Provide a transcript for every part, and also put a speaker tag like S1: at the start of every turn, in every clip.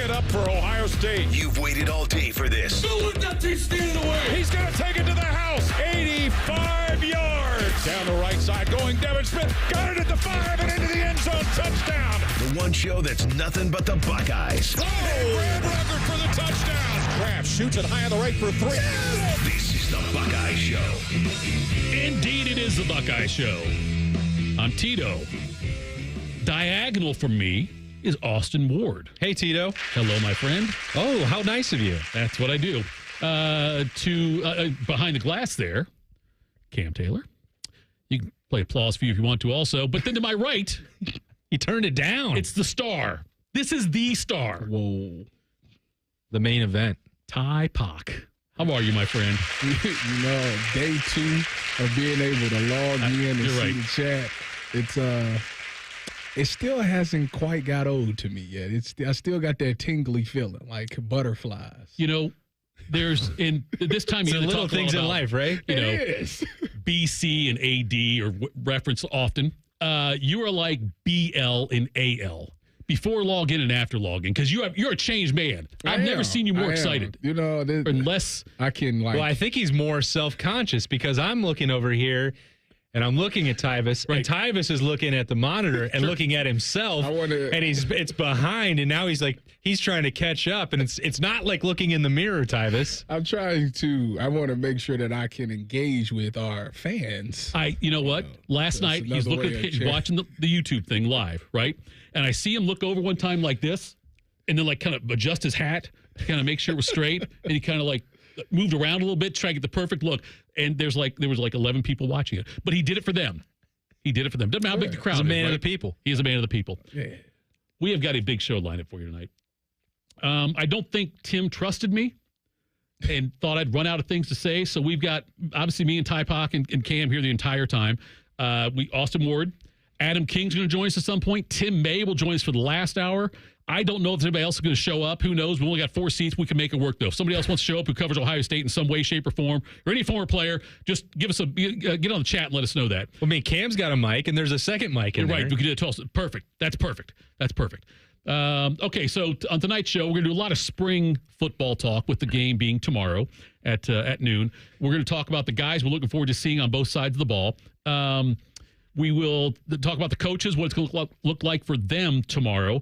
S1: it up for Ohio State.
S2: You've waited all day for this.
S1: He's going to take it to the house. 85 yards. Down the right side going Devin Smith. Got it at the 5 and into the end zone. Touchdown.
S2: The one show that's nothing but the Buckeyes.
S1: Oh, Brad Rucker for the touchdown. Kraft shoots it high on the right for 3.
S2: This is the Buckeye Show.
S3: Indeed, it is the Buckeye Show. I'm Tito. Diagonal from me is Austin Ward.
S4: Hey, Tito.
S3: Hello, my friend.
S4: Oh, how nice of you.
S3: That's what I do. Behind the glass there, Cam Taylor. You can play applause for you if you want to also. But then to my right,
S4: He turned it down.
S3: it's the star. This is the star.
S4: Whoa. The main event.
S3: Ty Pock. How are you, my friend?
S5: Day 2 of being able to log in and see the chat. It still hasn't quite got old to me yet. I still got that tingly feeling, like butterflies.
S3: You know, there's in this time you
S4: It's the little
S3: talk
S4: things in
S3: about,
S4: life, right?
S3: You know,
S5: It is.
S3: BC and AD or reference often. You are like BL and AL. Before login and after login, because you're a changed man. I've never seen you more excited.
S5: You know,
S3: Or less.
S5: I can like.
S4: Well, I think he's more self-conscious because I'm looking over here and I'm looking at Tyvis, and Tyvis is looking at the monitor and looking at himself, and it's behind, and now he's trying to catch up, and it's not like looking in the mirror, Tyvis.
S5: I want to make sure that I can engage with our fans.
S3: You know what? Last night he's watching the YouTube thing live, right? And I see him look over one time like this, and then like kind of adjust his hat to kind of make sure it was straight, and he kind of like moved around a little bit to try to get the perfect look. And there was like 11 people watching it, but he did it for them. Doesn't matter how big the crowd is.
S4: He's a man of the people.
S3: He is a man of the people.
S5: Yeah.
S3: We have got a big show lined up for you tonight. I don't think Tim trusted me and thought I'd run out of things to say. So we've got, obviously, me and Ty Pock and Cam here the entire time. Austin Ward, Adam King's going to join us at some point. Tim May will join us for the last hour. I don't know if anybody else is going to show up. Who knows? We only got 4 seats. We can make it work, though. If somebody else wants to show up who covers Ohio State in some way, shape, or form, or any former player, just give us get on the chat and let us know that.
S4: Well, I mean, Cam's got a mic, and there's a second mic in there.
S3: Right. We can do it to us. Perfect. That's perfect. Okay, so on tonight's show, we're going to do a lot of spring football talk with the game being tomorrow at noon. We're going to talk about the guys we're looking forward to seeing on both sides of the ball. We will talk about the coaches, what it's going to look like for them tomorrow.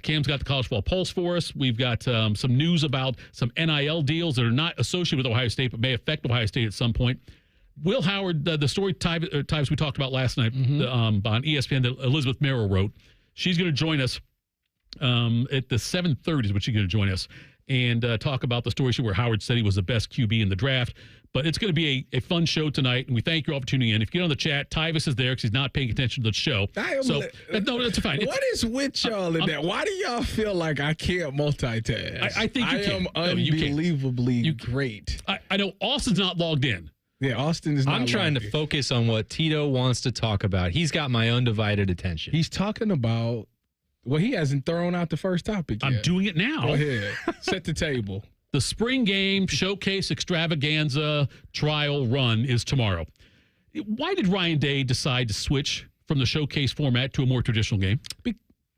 S3: Cam's got the college football pulse for us. We've got some news about some NIL deals that are not associated with Ohio State but may affect Ohio State at some point. Will Howard, the story Tyvis we talked about last night on ESPN that Elizabeth Merrill wrote, she's going to join us at the 7:30 is when she's going to join us and talk about the story where Howard said he was the best QB in the draft. But it's going to be a fun show tonight, and we thank you all for tuning in. If you get on the chat, Tyvis is there because he's not paying attention to the show. No, that's fine.
S5: What is with y'all in that? Why do y'all feel like I can't multitask?
S3: I think you can.
S5: I am unbelievably great.
S3: I know Austin's not logged in.
S5: Yeah, Austin is not.
S4: I'm trying to focus on what Tito wants to talk about. He's got my undivided attention.
S5: He's talking about, well, he hasn't thrown out the first topic yet.
S3: I'm doing it now.
S5: Go ahead. Set the table.
S3: The spring game showcase extravaganza trial run is tomorrow. Why did Ryan Day decide to switch from the showcase format to a more traditional game?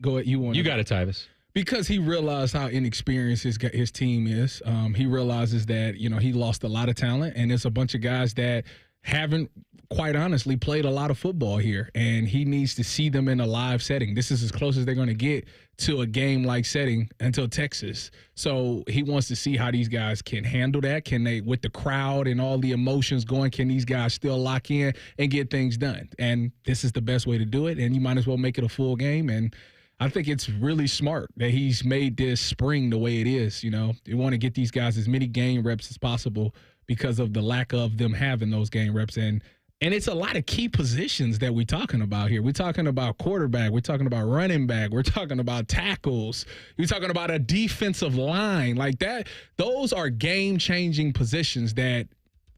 S5: Go ahead. You
S4: got it, Tyvis.
S5: Because he realized how inexperienced his team is. He realizes that, he lost a lot of talent, and there's a bunch of guys that haven't, quite honestly, played a lot of football here, and he needs to see them in a live setting. This is as close as they're going to get to a game-like setting until Texas. So he wants to see how these guys can handle that. Can they, with the crowd and all the emotions going, can these guys still lock in and get things done? And this is the best way to do it, and you might as well make it a full game. And I think it's really smart that he's made this spring the way it is. You want to get these guys as many game reps as possible because of the lack of them having those game reps. And it's a lot of key positions that we're talking about here. We're talking about quarterback. We're talking about running back. We're talking about tackles. We're talking about a defensive line like that. Those are game-changing positions that,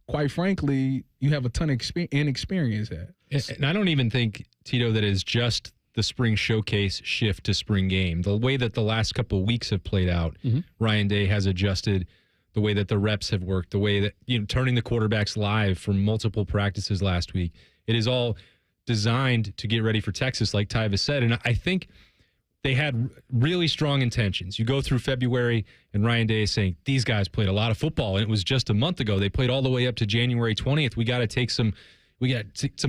S5: quite frankly, you have a ton of inexperience at.
S4: And I don't even think, Tito, that is just the spring showcase shift to spring game. The way that the last couple of weeks have played out, Ryan Day has adjusted the way that the reps have worked, the way that, turning the quarterbacks live for multiple practices last week. It is all designed to get ready for Texas, like Tyvis said. And I think they had really strong intentions. You go through February, and Ryan Day is saying, these guys played a lot of football, and it was just a month ago. They played all the way up to January 20th. We got to take some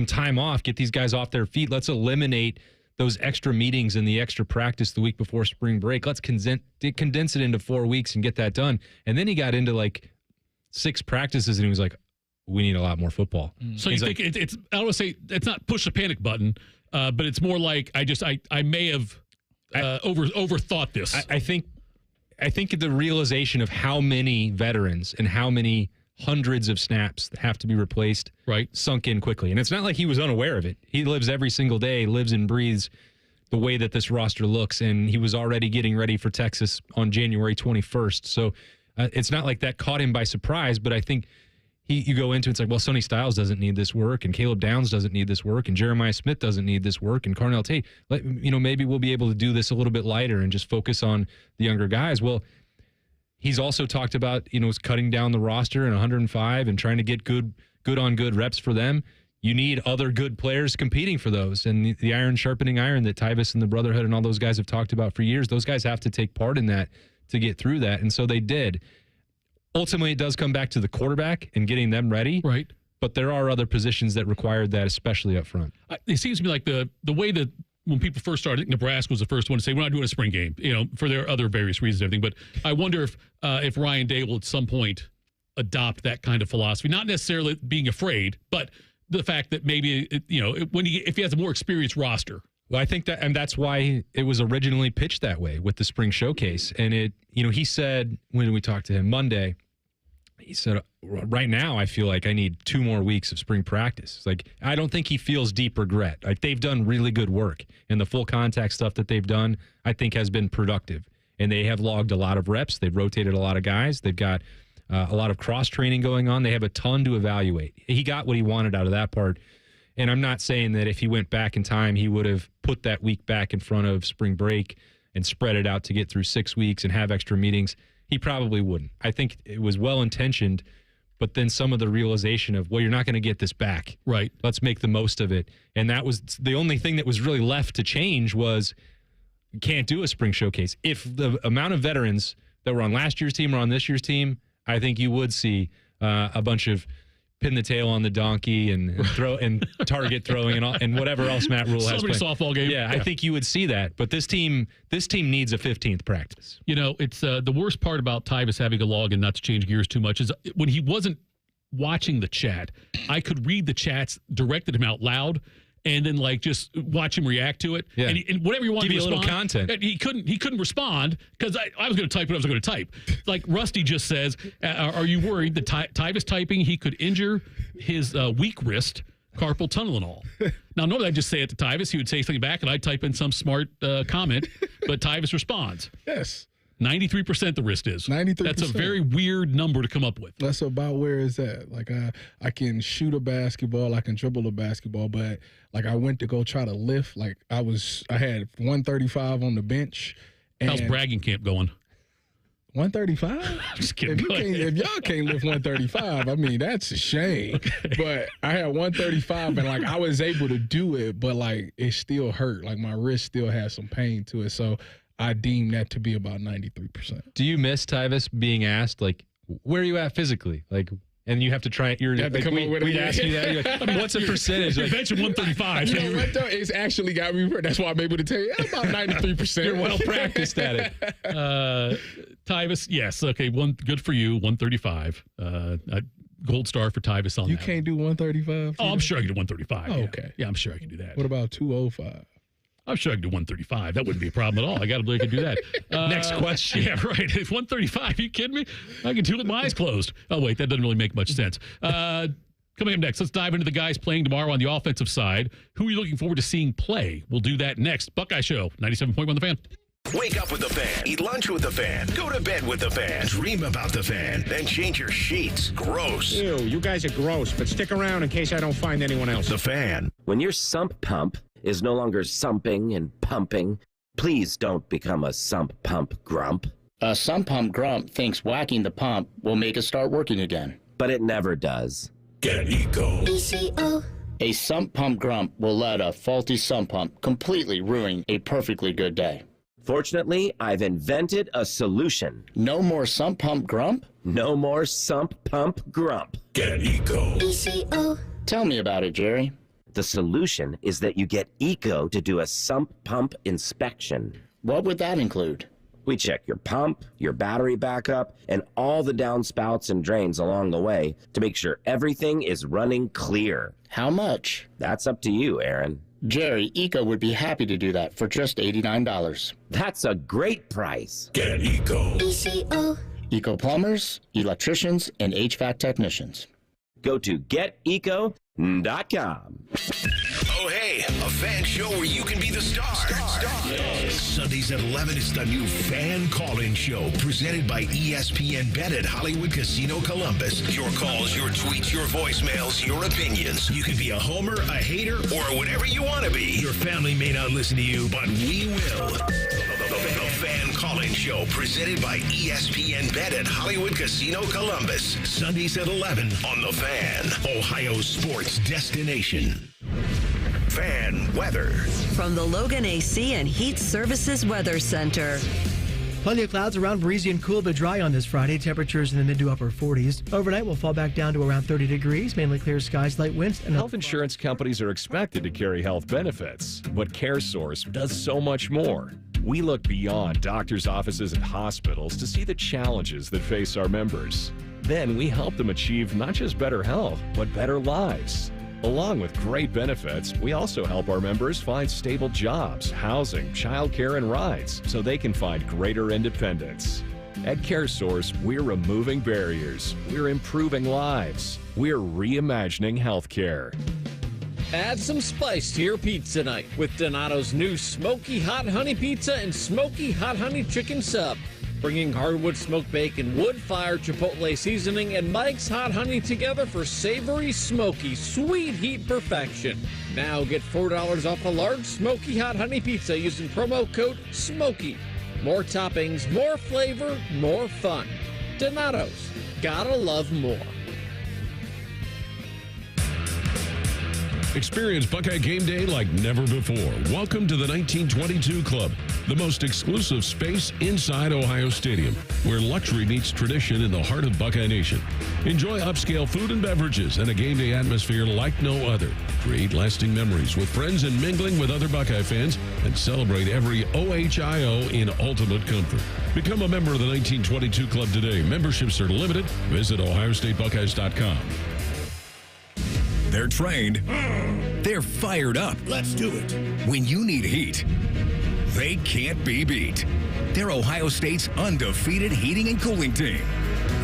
S4: time off, get these guys off their feet. Let's eliminate those extra meetings and the extra practice the week before spring break. Let's condense it into 4 weeks and get that done. And then he got into like 6 practices, and he was like, we need a lot more football.
S3: So you think it's I don't want to say it's not push the panic button, but it's more like I may have overthought this.
S4: I think the realization of how many veterans and how many hundreds of snaps that have to be replaced sunk in quickly. And it's not like he was unaware of it. He lives every single day, lives and breathes the way that this roster looks, and he was already getting ready for Texas on January 21st. So it's not like that caught him by surprise, but I think you go into it's like, well, Sonny Styles doesn't need this work, and Caleb Downs doesn't need this work, and Jeremiah Smith doesn't need this work, and Carnell Tate. Maybe we'll be able to do this a little bit lighter and just focus on the younger guys. Well, he's also talked about, cutting down the roster and 105 and trying to get good on good reps for them. You need other good players competing for those. And the iron sharpening iron that Tyvis and the Brotherhood and all those guys have talked about for years, those guys have to take part in that to get through that. And so they did. Ultimately, it does come back to the quarterback and getting them ready.
S3: Right.
S4: But there are other positions that required that, especially up front.
S3: It seems to me like the way that when people first started, I think Nebraska was the first one to say, we're not doing a spring game, for their other various reasons and everything. But I wonder if Ryan Day will at some point adopt that kind of philosophy, not necessarily being afraid, but the fact that maybe, if he has a more experienced roster.
S4: Well, I think and that's why it was originally pitched that way with the spring showcase. And he said, when we talked to him Monday, he said, right now, I feel like I need 2 more weeks of spring practice. Like, I don't think he feels deep regret. Like, they've done really good work, and the full contact stuff that they've done, I think, has been productive. And they have logged a lot of reps. They've rotated a lot of guys. They've got a lot of cross-training going on. They have a ton to evaluate. He got what he wanted out of that part. And I'm not saying that if he went back in time, he would have put that week back in front of spring break and spread it out to get through 6 weeks and have extra meetings. He probably wouldn't. I think it was well-intentioned, but then some of the realization of, well, you're not going to get this back.
S3: Right.
S4: Let's make the most of it. And that was the only thing that was really left to change was you can't do a spring showcase. If the amount of veterans that were on last year's team or on this year's team, I think you would see a bunch of pin the tail on the donkey and throw and target throwing and whatever else Matt Rule has played.
S3: Softball game.
S4: Yeah, I think you would see that. But this team needs a 15th practice.
S3: It's the worst part about Tyvis having a log and not to change gears too much is when he wasn't watching the chat, I could read the chats directed him out loud and then just watch him react to it.
S4: Yeah.
S3: And whatever you want
S4: Give
S3: to
S4: you
S3: respond.
S4: A little content.
S3: He couldn't respond because I was going to type what I was going to type. Like Rusty just says, are you worried that Tyvis typing, he could injure his weak wrist, carpal tunnel and all? Now, normally I'd just say it to Tyvis. He would say something back and I'd type in some smart comment, but Tyvis responds.
S5: Yes.
S3: 93% the wrist is.
S5: 93%.
S3: That's a very weird number to come up with.
S5: That's about where it's at. Like I can shoot a basketball, I can dribble a basketball, but I went to go try to lift. I had 135 on the bench. And
S3: how's bragging camp going?
S5: 135?
S3: I'm just kidding.
S5: If y'all can't lift 135, I mean, that's a shame. Okay. But I had 135 and I was able to do it, but it still hurt. My wrist still has some pain to it. So I deem that to be about 93%.
S4: Do you miss Tyvis being asked, where are you at physically? And you have to try it. We'd ask you that. You're like, what's a percentage?
S3: You mentioned 135.
S5: You know what, though? It's actually got me. That's why I'm able to tell you about 93%.
S4: You're well practiced at it.
S3: Tyvis, yes. Okay, good for you, 135. Gold star for Tyvis on that.
S5: You can't do 135?
S3: Oh, I'm sure I can do 135.
S5: Oh,
S3: yeah.
S5: okay.
S3: Yeah, I'm sure I can do that.
S5: What about 205?
S3: I'm sure I can do 135. That wouldn't be a problem at all. I got to believe I can do that.
S4: Next question.
S3: Yeah, right. If 135, are you kidding me? I can do it with my eyes closed. Oh, wait, that doesn't really make much sense. Coming up next, let's dive into the guys playing tomorrow on the offensive side. Who are you looking forward to seeing play? We'll do that next. Buckeye Show, 97.1 The Fan.
S2: Wake up with the Fan. Eat lunch with the Fan. Go to bed with the Fan. Dream about the Fan. Then change your sheets. Gross.
S6: Ew, you guys are gross, but stick around in case I don't find anyone else.
S2: The Fan.
S7: When your sump pump is no longer sumping and pumping, please don't become a sump pump grump.
S8: A sump pump grump thinks whacking the pump will make it start working again.
S7: But it never does.
S2: Get eco.
S8: A sump pump grump will let a faulty sump pump completely ruin a perfectly good day.
S7: Fortunately, I've invented a solution.
S8: No more sump pump grump?
S7: No more sump pump grump.
S2: Get Eco.
S9: ECO.
S8: Tell me about it, Jerry.
S7: The solution is that you get Eco to do a sump pump inspection.
S8: What would that include?
S7: We check your pump, your battery backup, and all the downspouts and drains along the way to make sure everything is running clear.
S8: How much?
S7: That's up to you, Aaron.
S8: Jerry, Eco would be happy to do that for just $89.
S7: That's a great price.
S2: Get Eco.
S9: ECO.
S8: Eco plumbers, electricians, and HVAC technicians.
S7: Go to geteco.com.
S2: Oh, hey, a fan show where you can be the star. Sundays at 11 is the new fan call-in show presented by ESPN Bet at Hollywood Casino Columbus. Your calls, your tweets, your voicemails, your opinions. You can be a homer, a hater, or whatever you want to be. Your family may not listen to you, but we will. The fan call-in show presented by ESPN Bet at Hollywood Casino Columbus. Sundays at 11 on The Fan, Ohio sports destination. Fan weather.
S10: From the Logan AC and Heat Services Weather Center.
S11: Plenty of clouds around, breezy and cool but dry on this Friday. Temperatures in the mid to upper 40s. Overnight will fall back down to around 30 degrees, mainly clear skies, light winds. And
S12: health insurance companies are expected to carry health benefits, but CareSource does so much more. We look beyond doctors' offices and hospitals to see the challenges that face our members. Then we help them achieve not just better health, but better lives. Along with great benefits, we also help our members find stable jobs, housing, childcare, and rides so they can find greater independence. At CareSource, we're removing barriers, we're improving lives, we're reimagining healthcare.
S13: Add some spice to your pizza night with Donato's new Smoky Hot Honey Pizza and Smoky Hot Honey Chicken Sub. Bringing hardwood smoked bacon, wood-fired chipotle seasoning, and Mike's Hot Honey together for savory, smoky, sweet heat perfection. Now get $4 off a large Smoky Hot Honey Pizza using promo code SMOKY. More toppings, more flavor, more fun. Donato's. Gotta love more.
S1: Experience Buckeye game day like never before. Welcome to the 1922 Club, the most exclusive space inside Ohio Stadium, where luxury meets tradition in the heart of Buckeye Nation. Enjoy upscale food and beverages and a game day atmosphere like no other. Create lasting memories with friends and mingling with other Buckeye fans, and celebrate every OHIO in ultimate comfort. Become a member of the 1922 Club today. Memberships are limited. Visit OhioStateBuckeyes.com.
S14: They're trained. They're fired up.
S2: Let's do it.
S14: When you need heat, they can't be beat. They're Ohio State's undefeated heating and cooling team.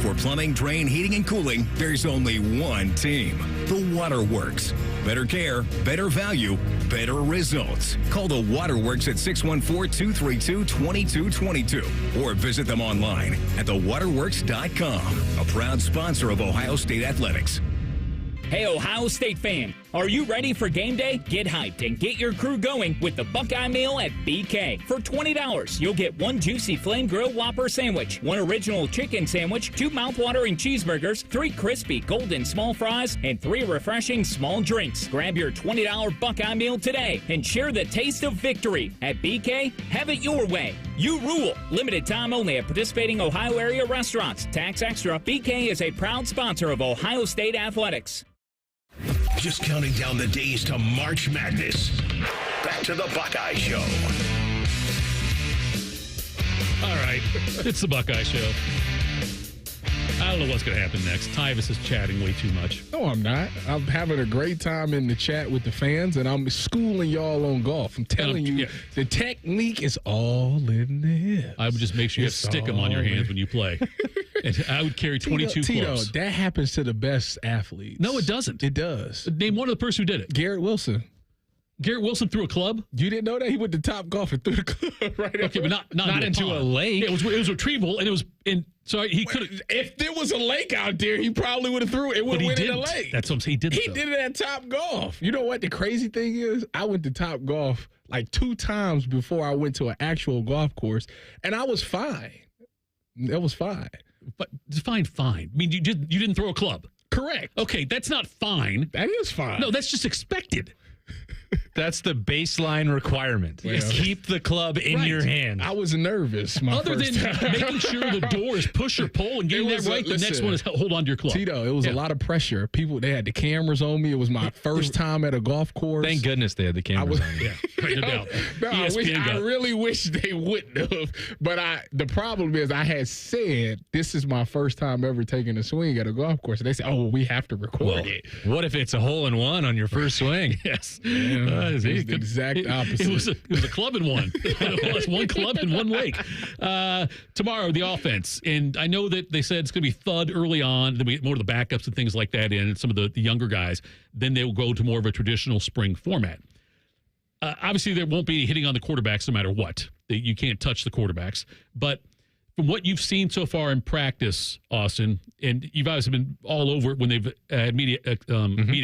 S14: For plumbing, drain, heating, and cooling, there's only one team. The Waterworks. Better care, better value, better results. Call the Waterworks at 614-232-2222 or visit them online at thewaterworks.com. A proud sponsor of Ohio State Athletics.
S15: Hey, Ohio State fan, are you ready for game day? Get hyped and get your crew going with the Buckeye Meal at BK. For $20, you'll get one juicy flame grilled Whopper sandwich, one original chicken sandwich, 2 mouthwatering cheeseburgers, 3 crispy golden small fries, and 3 refreshing small drinks. Grab your $20 Buckeye Meal today and share the taste of victory. At BK, have it your way. You rule. Limited time only at participating Ohio area restaurants. Tax extra. BK is a proud sponsor of Ohio State Athletics.
S2: Just counting down the days to March Madness. Back to the Buckeye Show.
S3: All right. It's the Buckeye Show. I don't know what's going to happen next. Tyvis is chatting way too much.
S5: No, I'm not. I'm having a great time in the chat with the fans, and I'm schooling y'all on golf. I'm telling you, the technique is all in the hips.
S3: I would just make sure you have stick-em on your hands when you play. And I would carry 22 clubs.
S5: That happens to the best athletes.
S3: No, it doesn't.
S5: It does.
S3: Name one of the person who did it.
S5: Garrett Wilson.
S3: Garrett Wilson threw a club?
S5: You didn't know that? He went to Top Golf and threw the club right
S3: Okay, but not
S4: into a lake.
S3: Yeah, it was retrieval, and it was in. So he could have.
S5: If there was a lake out there, he probably would have threw it. It would have went in the lake.
S3: That's what I'm saying.
S5: He did it at Top Golf. You know what the crazy thing is? I went to Top Golf like 2 times before I went to an actual golf course, and I was fine. That was fine.
S3: But fine. I mean, you didn't throw a club.
S5: Correct.
S3: Okay, that's not fine.
S5: That is fine.
S3: No, that's just expected.
S4: That's the baseline requirement.
S5: Well,
S4: keep the club in your hand.
S5: I was nervous.
S3: Other than making sure the door is push or pull and getting that right, the next one is hold on to your club.
S5: Tito, it was a lot of pressure. They had the cameras on me. It was my first time at a golf course.
S4: Thank goodness they had the cameras on you.
S3: Yeah, no doubt.
S5: I really wish they wouldn't have. But the problem is I had said this is my first time ever taking a swing at a golf course. And they said, oh, well, we have to record it.
S4: What if it's a hole-in-one on your first swing?
S3: Yes.
S5: It was the exact opposite.
S3: It was a club in one. It was one club in one lake. Tomorrow, the offense. And I know that they said it's going to be thud early on. Then we get more of the backups and things like that in, and some of the younger guys. Then they will go to more of a traditional spring format. Obviously, there won't be any hitting on the quarterbacks no matter what. You can't touch the quarterbacks. But from what you've seen so far in practice, Austin, and you've obviously been all over it when they've had media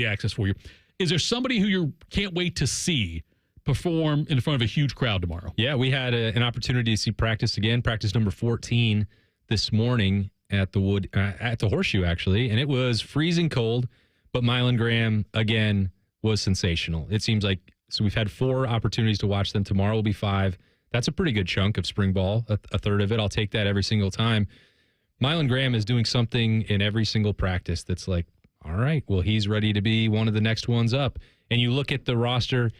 S3: access for you, is there somebody who you can't wait to see perform in front of a huge crowd tomorrow?
S4: Yeah, we had an opportunity to see practice again, practice number 14 this morning at the Horseshoe, actually, and it was freezing cold, but Mylan Graham, again, was sensational. It seems like, so we've had 4 opportunities to watch them. Tomorrow will be 5. That's a pretty good chunk of spring ball, a third of it. I'll take that every single time. Mylan Graham is doing something in every single practice that's like, all right, well, he's ready to be one of the next ones up. And you look at the roster,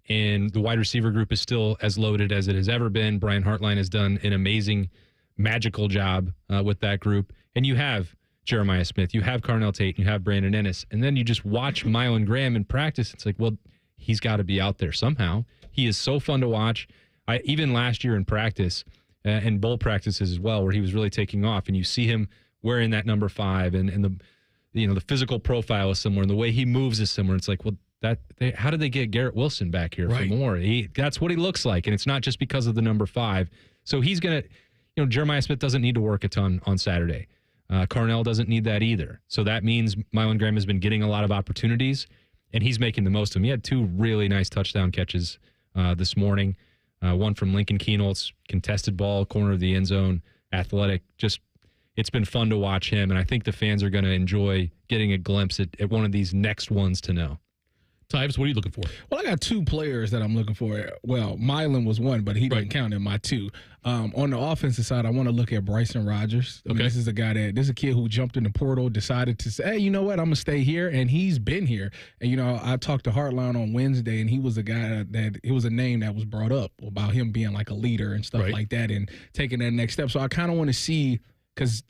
S4: and the wide receiver group is still as loaded as it has ever been. Brian Hartline has done an amazing, magical job with that group. And you have Jeremiah Smith, you have Carnell Tate, you have Brandon Ennis. And then you just watch Mylan Graham in practice. It's like, well, he's got to be out there somehow. He is so fun to watch. Even last year in practice and bowl practices as well, where he was really taking off, and you see him wearing that number 5 and the physical profile is similar and the way he moves is similar. It's like, well, how did they get Garrett Wilson back here for more? That's what he looks like, and it's not just because of the number 5. So he's going to, Jeremiah Smith doesn't need to work a ton on Saturday. Carnell doesn't need that either. So that means Mylan Graham has been getting a lot of opportunities, and he's making the most of them. He had 2 really nice touchdown catches this morning. One from Lincoln Kienholz, contested ball, corner of the end zone, athletic. Just, it's been fun to watch him, and I think the fans are going to enjoy getting a glimpse at one of these next ones to know.
S3: Tyvus, what are you looking for?
S5: Well, I got 2 players that I'm looking for. Well, Mylan was one, but he didn't count in my 2. On the offensive side, I want to look at Bryson Rogers. I mean, this is a kid who jumped in the portal, decided to say, hey, you know what, I'm going to stay here, and he's been here. And, I talked to Hartline on Wednesday, and he was a guy it was a name that was brought up about him being like a leader and stuff like that and taking that next step. So I kind of want to see, because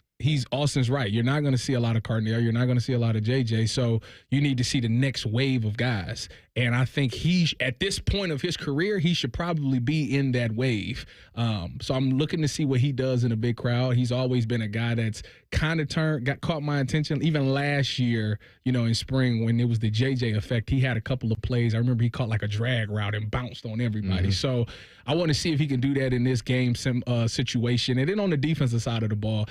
S5: Austin's right. You're not going to see a lot of Carnell. You're not going to see a lot of JJ. So you need to see the next wave of guys. And I think at this point of his career, he should probably be in that wave. So I'm looking to see what he does in a big crowd. He's always been a guy that's kind of caught my attention. Even last year, in spring when it was the JJ effect, he had a couple of plays. I remember he caught like a drag route and bounced on everybody. So I want to see if he can do that in this game situation. And then on the defensive side of the ball,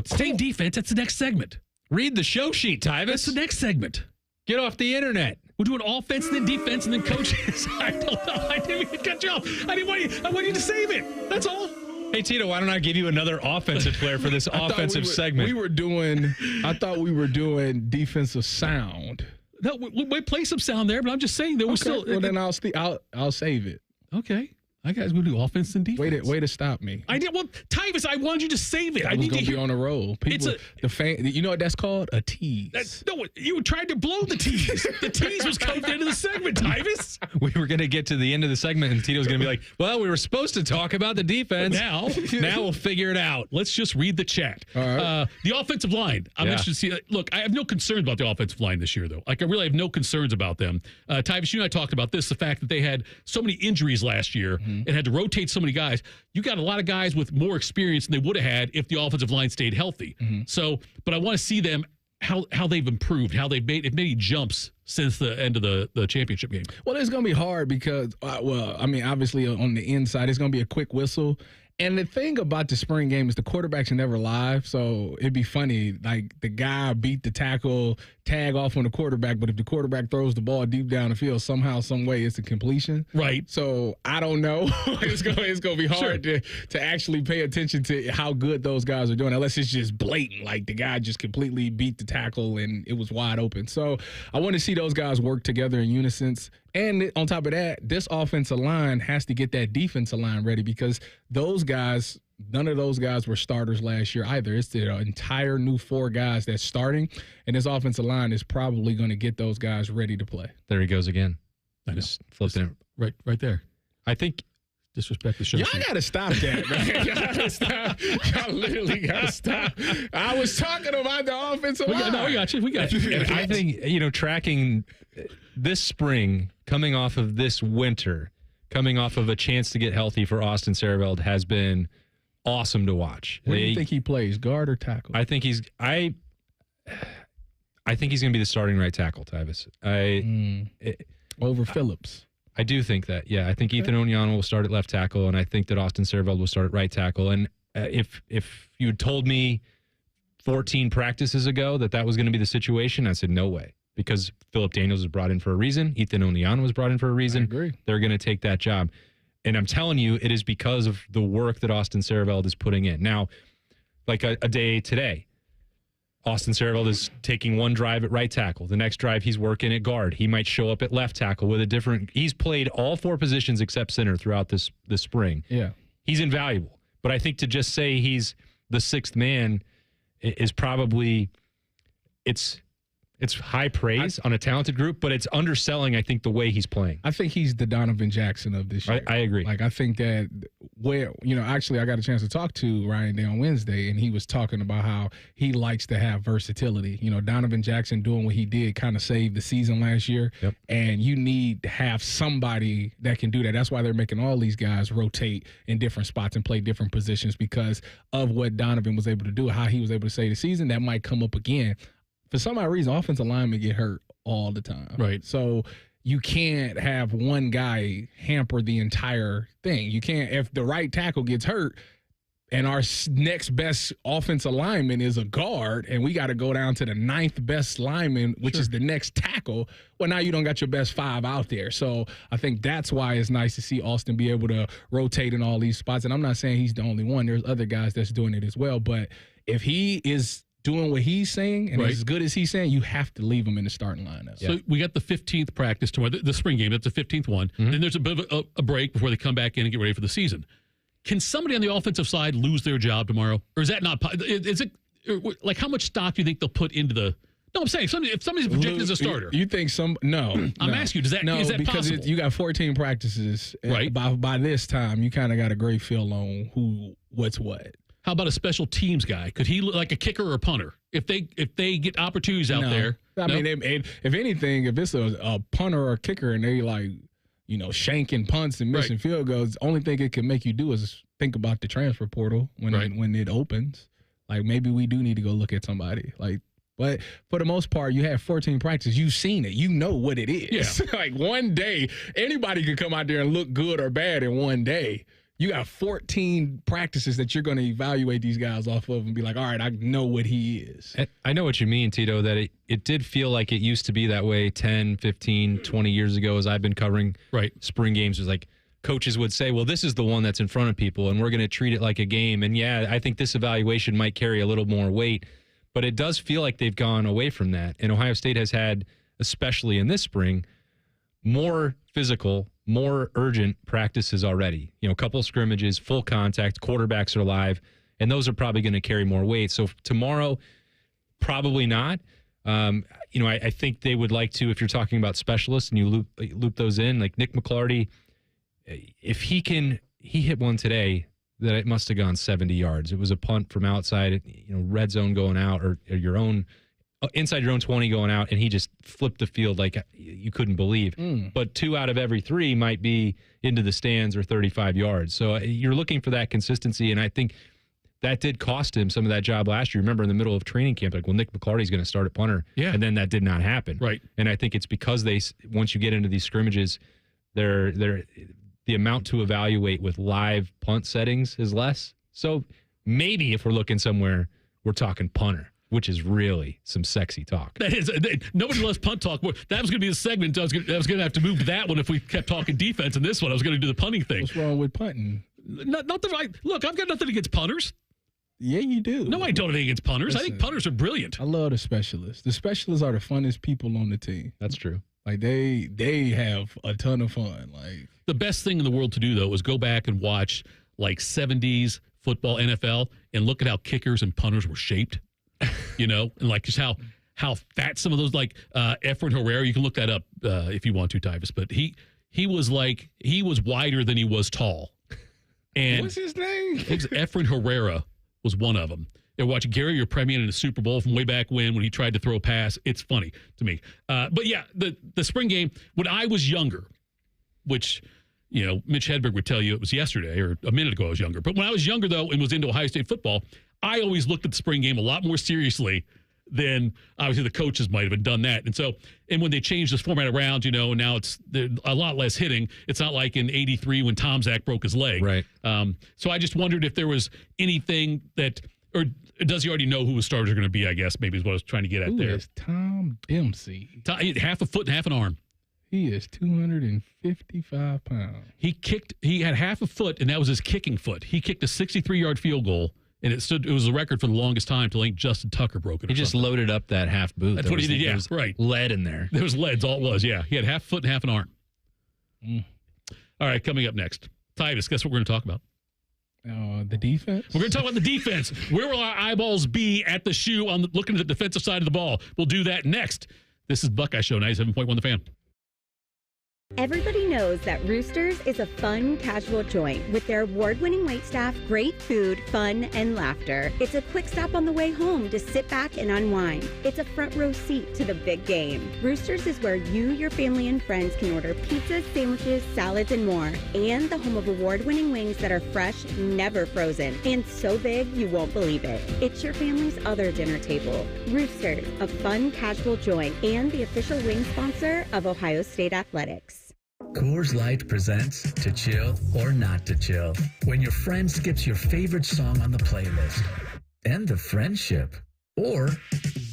S3: Stay defense. That's the next segment.
S4: Read the show sheet, Tyvus.
S3: That's the next segment.
S4: Get off the internet.
S3: We're doing offense, then defense, and then coaches. I don't know. I didn't even cut you off. I want you to save it. That's all.
S4: Hey, Tito, why don't I give you another offensive player for this offensive segment?
S5: I thought we were doing defensive sound.
S3: No, we play some sound there, but I'm just saying that we're still.
S5: Well, then I'll save it.
S3: Okay. I guys going to do offense and defense.
S5: Way to stop me.
S3: I did. Well, Tyvus, I wanted you to save it.
S5: I was going to be on a roll. You know what that's called? A tease.
S3: No, you tried to blow the tease. The tease was coming into the segment, Tyvus.
S4: We were going to get to the end of the segment, and Tito's going to be like, well, we were supposed to talk about the defense.
S3: Now
S4: we'll figure it out.
S3: Let's just read the chat.
S5: All right.
S3: The offensive line. I'm interested to see. Look, I have no concerns about the offensive line this year, though. Like, I really have no concerns about them. Tyvus, you and I talked about this, the fact that they had so many injuries last year and had to rotate so many guys. You got a lot of guys with more experience than they would have had if the offensive line stayed healthy. So, but I want to see them how they've improved, how they've made jumps since the end of the championship game.
S5: Well, it's going to be hard because, obviously on the inside, it's going to be a quick whistle. And the thing about the spring game is the quarterbacks are never live, so it'd be funny. Like, the guy beat the tackle tag off on the quarterback, but if the quarterback throws the ball deep down the field, somehow, some way, it's a completion.
S3: Right.
S5: So I don't know. it's gonna be hard to actually pay attention to how good those guys are doing, unless it's just blatant, like the guy just completely beat the tackle and it was wide open. So I want to see those guys work together in unison. And on top of that, this offensive line has to get that defensive line ready, because those guys, none of those guys were starters last year either. It's the entire new 4 guys that's starting, and this offensive line is probably going to get those guys ready to play.
S4: There he goes again.
S3: I
S4: just flipped it
S3: right there.
S4: I think
S3: disrespect the show.
S5: Y'all got to stop that, man. Y'all got to stop. Y'all literally got to stop. I was talking about the offensive line.
S3: No, we got you. We got you.
S4: And I think, tracking this spring, coming off of this winter, coming off of a chance to get healthy for Austin Sareveld has been awesome to watch.
S5: Where do you think he plays, guard or tackle?
S4: I think he's going to be the starting right tackle, Tyvis.
S5: Over Phillips.
S4: I do think that. Yeah, I think Ethan Onyano will start at left tackle, and I think that Austin Sareveld will start at right tackle. And if you had told me 14 practices ago that was going to be the situation, I said no way, because Philip Daniels was brought in for a reason. Ethan Onyano was brought in for a reason.
S5: I agree.
S4: They're going to take that job. And I'm telling you, it is because of the work that Austin Sareveld is putting in. Now, like a day today, Austin Sareveld is taking one drive at right tackle. The next drive, he's working at guard. He might show up at left tackle with a different. He's played all 4 positions except center throughout this spring.
S5: Yeah,
S4: he's invaluable. But I think to just say he's the 6th man is probably it's high praise on a talented group, but it's underselling, I think, the way he's playing.
S5: I think he's the Donovan Jackson of this year.
S4: I agree.
S5: Like, I think that actually I got a chance to talk to Ryan Day on Wednesday, and he was talking about how he likes to have versatility. Donovan Jackson doing what he did kind of saved the season last year.
S4: Yep.
S5: And you need to have somebody that can do that. That's why they're making all these guys rotate in different spots and play different positions, because of what Donovan was able to do, how he was able to save the season. That might come up again. For some odd reason, offensive linemen get hurt all the time.
S3: Right.
S5: So you can't have one guy hamper the entire thing. You can't, if the right tackle gets hurt and our next best offensive lineman is a guard and we got to go down to the 9th best lineman, which is the next tackle, well, now you don't got your best 5 out there. So I think that's why it's nice to see Austin be able to rotate in all these spots. And I'm not saying he's the only one. There's other guys that's doing it as well. But if he is doing what he's saying and as good as he's saying, you have to leave him in the starting lineup.
S3: So we got the 15th practice tomorrow, the spring game. That's the 15th one.
S4: Mm-hmm.
S3: Then there's a bit of a break before they come back in and get ready for the season. Can somebody on the offensive side lose their job tomorrow? Or is that not – is it – like, how much stock do you think they'll put into the – no, I'm saying if somebody's projected as a starter.
S5: You think
S3: I'm asking you, is that
S5: because
S3: possible?
S5: You got 14 practices.
S3: Right.
S5: By this time, you kind of got a great feel on what's what.
S3: How about a special teams guy? Could he look like a kicker or a punter? If they get opportunities out there.
S5: I mean, if anything, if it's a punter or a kicker and they shanking punts and missing field goals, the only thing it can make you do is think about the transfer portal when it opens. Like, maybe we do need to go look at somebody. But for the most part, you have 14 practices. You've seen it. You know what it is.
S3: Yeah.
S5: Like, one day, anybody could come out there and look good or bad in one day. You got 14 practices that you're going to evaluate these guys off of and be like, all right, I know what he is.
S4: I know what you mean, Tito, that it did feel like it used to be that way 10, 15, 20 years ago as I've been covering spring games. It was like coaches would say, well, this is the one that's in front of people, and we're going to treat it like a game. And, yeah, I think this evaluation might carry a little more weight. But it does feel like they've gone away from that. And Ohio State has had, especially in this spring, more physical, more urgent practices already. A couple scrimmages, full contact, quarterbacks are live, and those are probably going to carry more weight. So tomorrow, probably not. I think they would like to, if you're talking about specialists and you loop those in, like Nick McClarty, if he hit one today that it must have gone 70 yards. It was a punt from outside, red zone going out or your own inside your own 20 going out, and he just flipped the field like you couldn't believe. But 2 out of every 3 might be into the stands or 35 yards. So you're looking for that consistency, and I think that did cost him some of that job last year. Remember in the middle of training camp, like, well, Nick McClarty's going to start at punter, and then that did not happen.
S3: Right.
S5: And
S4: I think it's because once you get into these scrimmages, the amount to evaluate with live punt settings is less. So maybe if we're looking somewhere, we're talking punter. which is really some sexy talk.
S3: That is, nobody loves punt talk. That was going to be a segment. I was going to have to move to that one if we kept talking defense. And this one, I was going to do the punting thing.
S5: What's wrong with punting?
S3: Not the right. Look, I've got nothing against punters.
S5: Yeah, you do.
S3: No, I don't have anything against punters.
S5: Listen,
S3: I think punters are brilliant.
S5: I love the specialists. The specialists are the funnest people on the team.
S4: That's true.
S5: Like they have a ton of fun. Like
S3: the best thing in the world to do though is go back and watch like 70s football, NFL, and look at how kickers and punters were shaped. You know, and like just how fat some of those, like Efren Herrera. You can look that up if you want to, Tyvis. But he was wider than he was tall. And
S5: what's his name?
S3: Efren Herrera was one of them. They're watching Gary Premian in the Super Bowl from way back when he tried to throw a pass. It's funny to me. But yeah, the spring game, when I was younger, which, you know, Mitch Hedberg would tell you it was yesterday or a minute ago I was younger. But when I was younger, though, and was into Ohio State football, I always looked at the spring game a lot more seriously than obviously the coaches might have done that. And when they changed this format around, you know, now it's a lot less hitting. It's not like in '83 when Tom Zach broke his leg.
S4: Right.
S3: So I just wondered if there was anything that, or does he already know who his starters are going to be, I guess, maybe is what I was trying to get at there.
S5: Who is Tom Dempsey?
S3: Half a foot and half an arm.
S5: He is 255 pounds.
S3: He had half a foot, and that was his kicking foot. He kicked a 63-yard field goal, and it was a record for the longest time till I think Justin Tucker broke it.
S4: He just loaded up that half boot.
S3: That's what he did, yeah, right.
S4: Lead in there.
S3: There was leads, all it was, yeah. He had half a foot and half an arm. All right, coming up next. Tyvis, guess what we're going to talk about?
S5: The defense?
S3: We're going to talk about the defense. Where will our eyeballs be at the shoe looking at the defensive side of the ball? We'll do that next. This is Buckeye Show, 97.1 The Fan.
S9: Everybody knows that Roosters is a fun, casual joint with their award-winning waitstaff, great food, fun, and laughter. It's a quick stop on the way home to sit back and unwind. It's a front row seat to the big game. Roosters is where you, your family, and friends can order pizzas, sandwiches, salads, and more. And the home of award-winning wings that are fresh, never frozen, and so big you won't believe it. It's your family's other dinner table. Roosters, a fun, casual joint, and the official wing sponsor of Ohio State Athletics.
S16: Coors Light presents To Chill or Not to Chill. When your friend skips your favorite song on the playlist. End the friendship. Or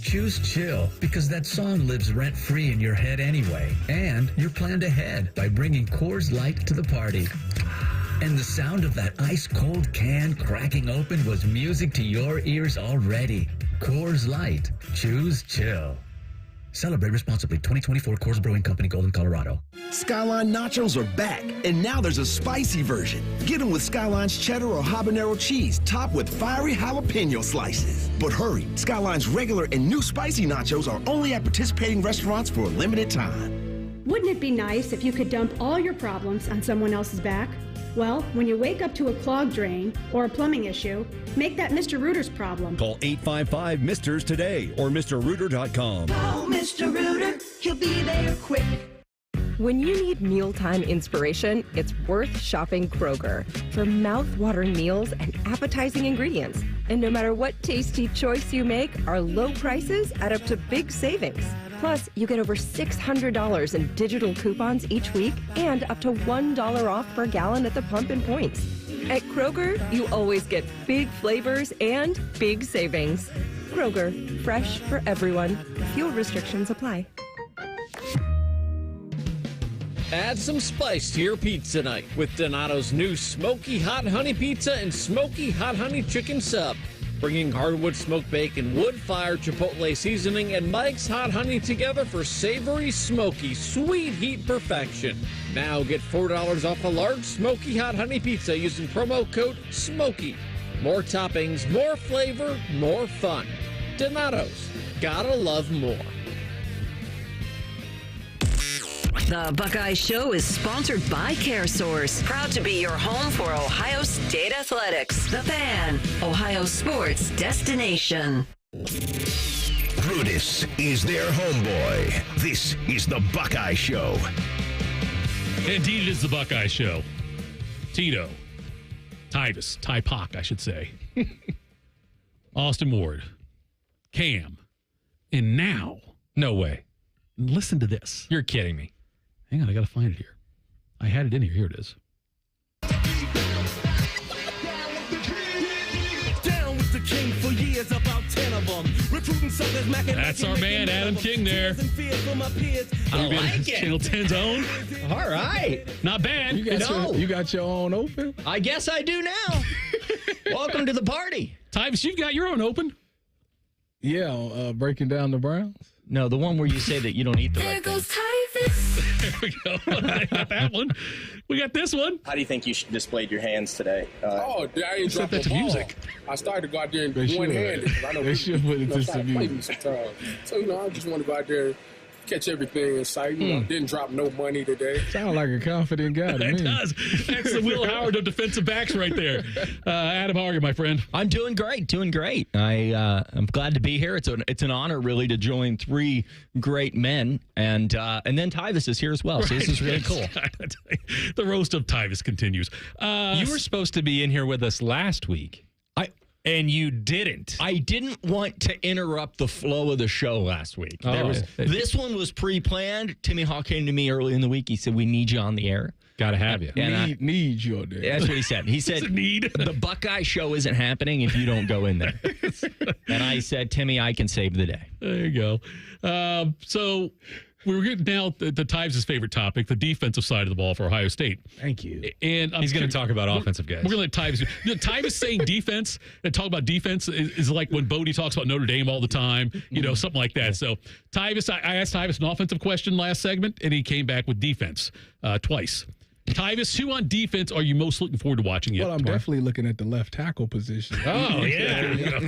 S16: choose chill because that song lives rent-free in your head anyway. And you're planned ahead by bringing Coors Light to the party. And the sound of that ice-cold can cracking open was music to your ears already. Coors Light. Choose chill. Celebrate responsibly. 2024 Coors Brewing Company, Golden, Colorado.
S17: Skyline nachos are back, and now there's a spicy version. Get them with Skyline's cheddar or habanero cheese, topped with fiery jalapeno slices. But hurry, Skyline's regular and new spicy nachos are only at participating restaurants for a limited time.
S18: Wouldn't it be nice if you could dump all your problems on someone else's back? Well, when you wake up to a clogged drain or a plumbing issue, make that Mr. Rooter's problem.
S19: Call 855-MISTERS today or MrRooter.com.
S20: Call Mr. Rooter, he'll be there quick. When you need mealtime inspiration, it's worth shopping Kroger for mouth-watering meals and appetizing ingredients. And no matter what tasty choice you make, our low prices add up to big savings. Plus, you get over $600 in digital coupons each week and up to $1 off per gallon at the pump and points. At Kroger, you always get big flavors and big savings. Kroger, fresh for everyone. Fuel restrictions apply.
S13: Add some spice to your pizza night with Donato's new Smoky Hot Honey Pizza and Smoky Hot Honey Chicken Sub. Bringing hardwood smoked bacon, wood-fired chipotle seasoning, and Mike's Hot Honey together for savory, smoky, sweet heat perfection. Now get $4 off a large Smoky Hot Honey Pizza using promo code SMOKY. More toppings, more flavor, more fun. Donato's. Gotta love more.
S10: The Buckeye Show is sponsored by CareSource, proud to be your home for Ohio State Athletics. The Fan, Ohio sports destination.
S2: Brutus is their homeboy. This is the Buckeye Show.
S3: Indeed, it is the Buckeye Show. Tito, Tyvis, Ty Pock, I should say. Austin Ward, Cam, and now.
S4: No way.
S3: Listen to this.
S4: You're kidding me.
S3: Hang on, I got to find it here. I had it in here. Here it is.
S21: Down with the king for years, about 10 of them.
S3: That's our man, Adam King there.
S21: I like it.
S3: Channel 10's own.
S21: All right.
S3: Not bad.
S5: You got your own open?
S21: I guess I do now. Welcome to the party.
S3: Tyvus, you've got your own open.
S5: Yeah, breaking down the Browns.
S21: No, the one where you say that you don't eat the right thing.
S3: There we go. I got that one. We got this one.
S22: How do you think you displayed your hands today?
S23: I ain't
S3: set
S23: dropped
S3: that to
S23: the ball.
S3: music.
S23: I started to go out there and
S5: They
S23: one-handed.
S5: should.
S23: I know
S5: They should put it to
S23: try
S5: some
S23: play
S5: music.
S23: me sometimes. So, I just want to go out there and catch everything in sight. Didn't drop no money today.
S5: Sound like a confident guy to
S3: It
S5: me.
S3: does. That's the Will Howard of defensive backs right there. Adam, how are you, my friend?
S21: I'm doing great. I'm glad to be here. It's an honor, really, to join three great men, and then Tyvus is here as well. So this is really cool.
S3: The roast of Tyvus continues.
S4: You were supposed to be in here with us last week. And you didn't.
S21: I didn't want to interrupt the flow of the show last week. This one was pre-planned. Timmy Hawk came to me early in the week. He said, "We need you on the air.
S4: Got to have you.
S5: Need you on there."
S21: That's what he said. He said, "The Buckeye show isn't happening if you don't go in there." And I said, "Timmy, I can save the day."
S3: There you go. So we're getting now to Tyvus' favorite topic, the defensive side of the ball for Ohio State.
S5: Thank you.
S3: And
S4: he's going to talk about offensive guys.
S3: We're going to let Tyvus. Tyvus saying defense and talk about defense is like when Bodie talks about Notre Dame all the time, something like that. So Tyvus, I asked Tyvus an offensive question last segment, and he came back with defense twice. Tyvus, who on defense are you most looking forward to watching?
S5: Well, I'm definitely looking at the left tackle position.
S3: Oh, yeah.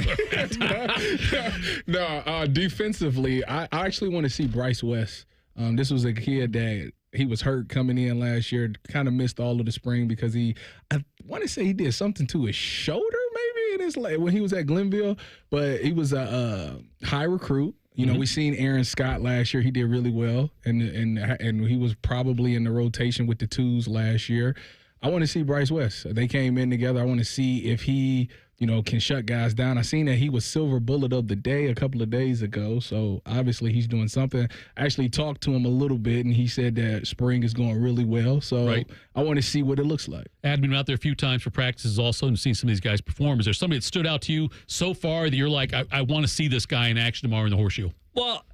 S5: No, defensively, I actually want to see Bryce West. This was a kid that he was hurt coming in last year, kind of missed all of the spring because I want to say he did something to his shoulder maybe when he was at Glenville, but he was a high recruit. We seen Aaron Scott last year. He did really well, and he was probably in the rotation with the twos last year. I want to see Bryce West. They came in together. I want to see if he, can shut guys down. I seen that he was silver bullet of the day a couple of days ago, so obviously he's doing something. I actually talked to him a little bit, and he said that spring is going really well, so I want to see what it looks like.
S3: I've been out there a few times for practices also and seen some of these guys perform. Is there somebody that stood out to you so far that you're like, I want to see this guy in action tomorrow in the Horseshoe?
S21: Well,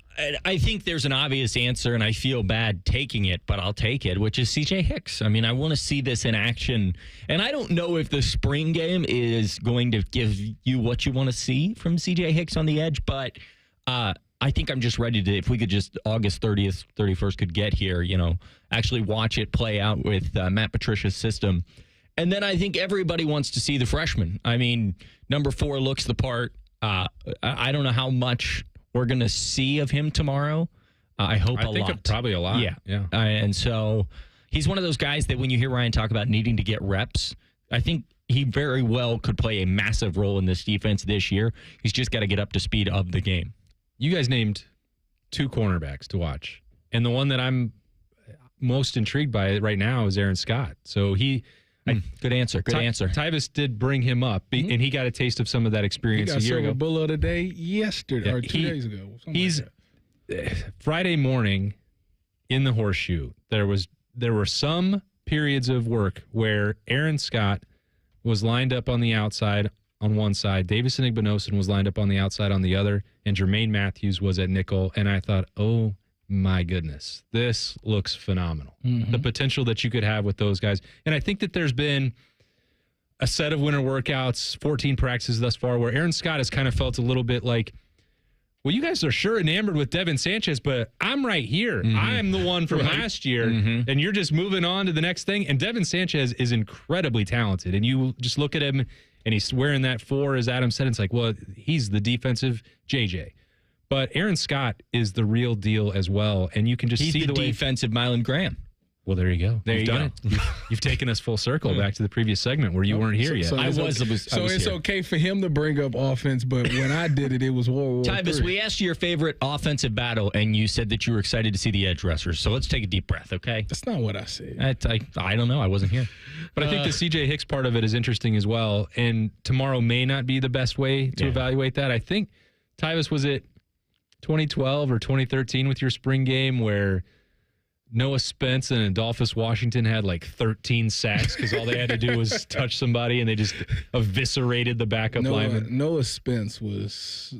S21: I think there's an obvious answer, and I feel bad taking it, but I'll take it, which is CJ Hicks. I mean, I want to see this in action, and I don't know if the spring game is going to give you what you want to see from CJ Hicks on the edge, but I think I'm just ready to, if we could just August 30th, 31st could get here, actually watch it play out with Matt Patricia's system. And then I think everybody wants to see the freshman. I mean, number 4 looks the part. I don't know how much we're going to see of him tomorrow. I hope a lot. I think
S4: probably a lot.
S21: Yeah. And so he's one of those guys that when you hear Ryan talk about needing to get reps, I think he very well could play a massive role in this defense this year. He's just got to get up to speed of the game.
S4: You guys named 2 cornerbacks to watch. And the one that I'm most intrigued by right now is Aaron Scott. So
S21: good answer. Good answer.
S4: Tyvus did bring him up, and he got a taste of some of that experience a year ago.
S5: He got silver bullet of the day yesterday or 2 days ago.
S4: Friday morning in the Horseshoe. There were some periods of work where Aaron Scott was lined up on the outside on one side, Davison Igbinosun was lined up on the outside on the other, and Jermaine Matthews was at nickel. And I thought, oh my goodness, this looks phenomenal. The potential that you could have with those guys. And I think that there's been a set of winter workouts, 14 practices thus far, where Aaron Scott has kind of felt a little bit like, well, you guys are sure enamored with Devin Sanchez, but I'm right here. I'm the one from last year, and you're just moving on to the next thing. And Devin Sanchez is incredibly talented. And you just look at him, and he's wearing that 4, as Adam said. It's like, well, he's the defensive JJ. But Aaron Scott is the real deal as well, and you can just see the
S21: defensive Mylan Graham.
S4: Well, there you go.
S21: You've
S4: done it. You've taken us full circle back to the previous segment where you weren't here yet.
S5: So it's okay for him to bring up offense, but when I did it, it was World War
S21: Tyvus,
S5: III.
S21: we asked you your favorite offensive battle, and you said that you were excited to see the edge rushers. So let's take a deep breath, okay?
S5: That's not what I said.
S21: I don't know. I wasn't here.
S4: But I think the CJ Hicks part of it is interesting as well, and tomorrow may not be the best way to evaluate that. I think, Tyvus, was it 2012 or 2013 with your spring game where Noah Spence and Adolphus Washington had like 13 sacks because all they had to do was touch somebody and they just eviscerated the backup lineman?
S5: Noah Spence was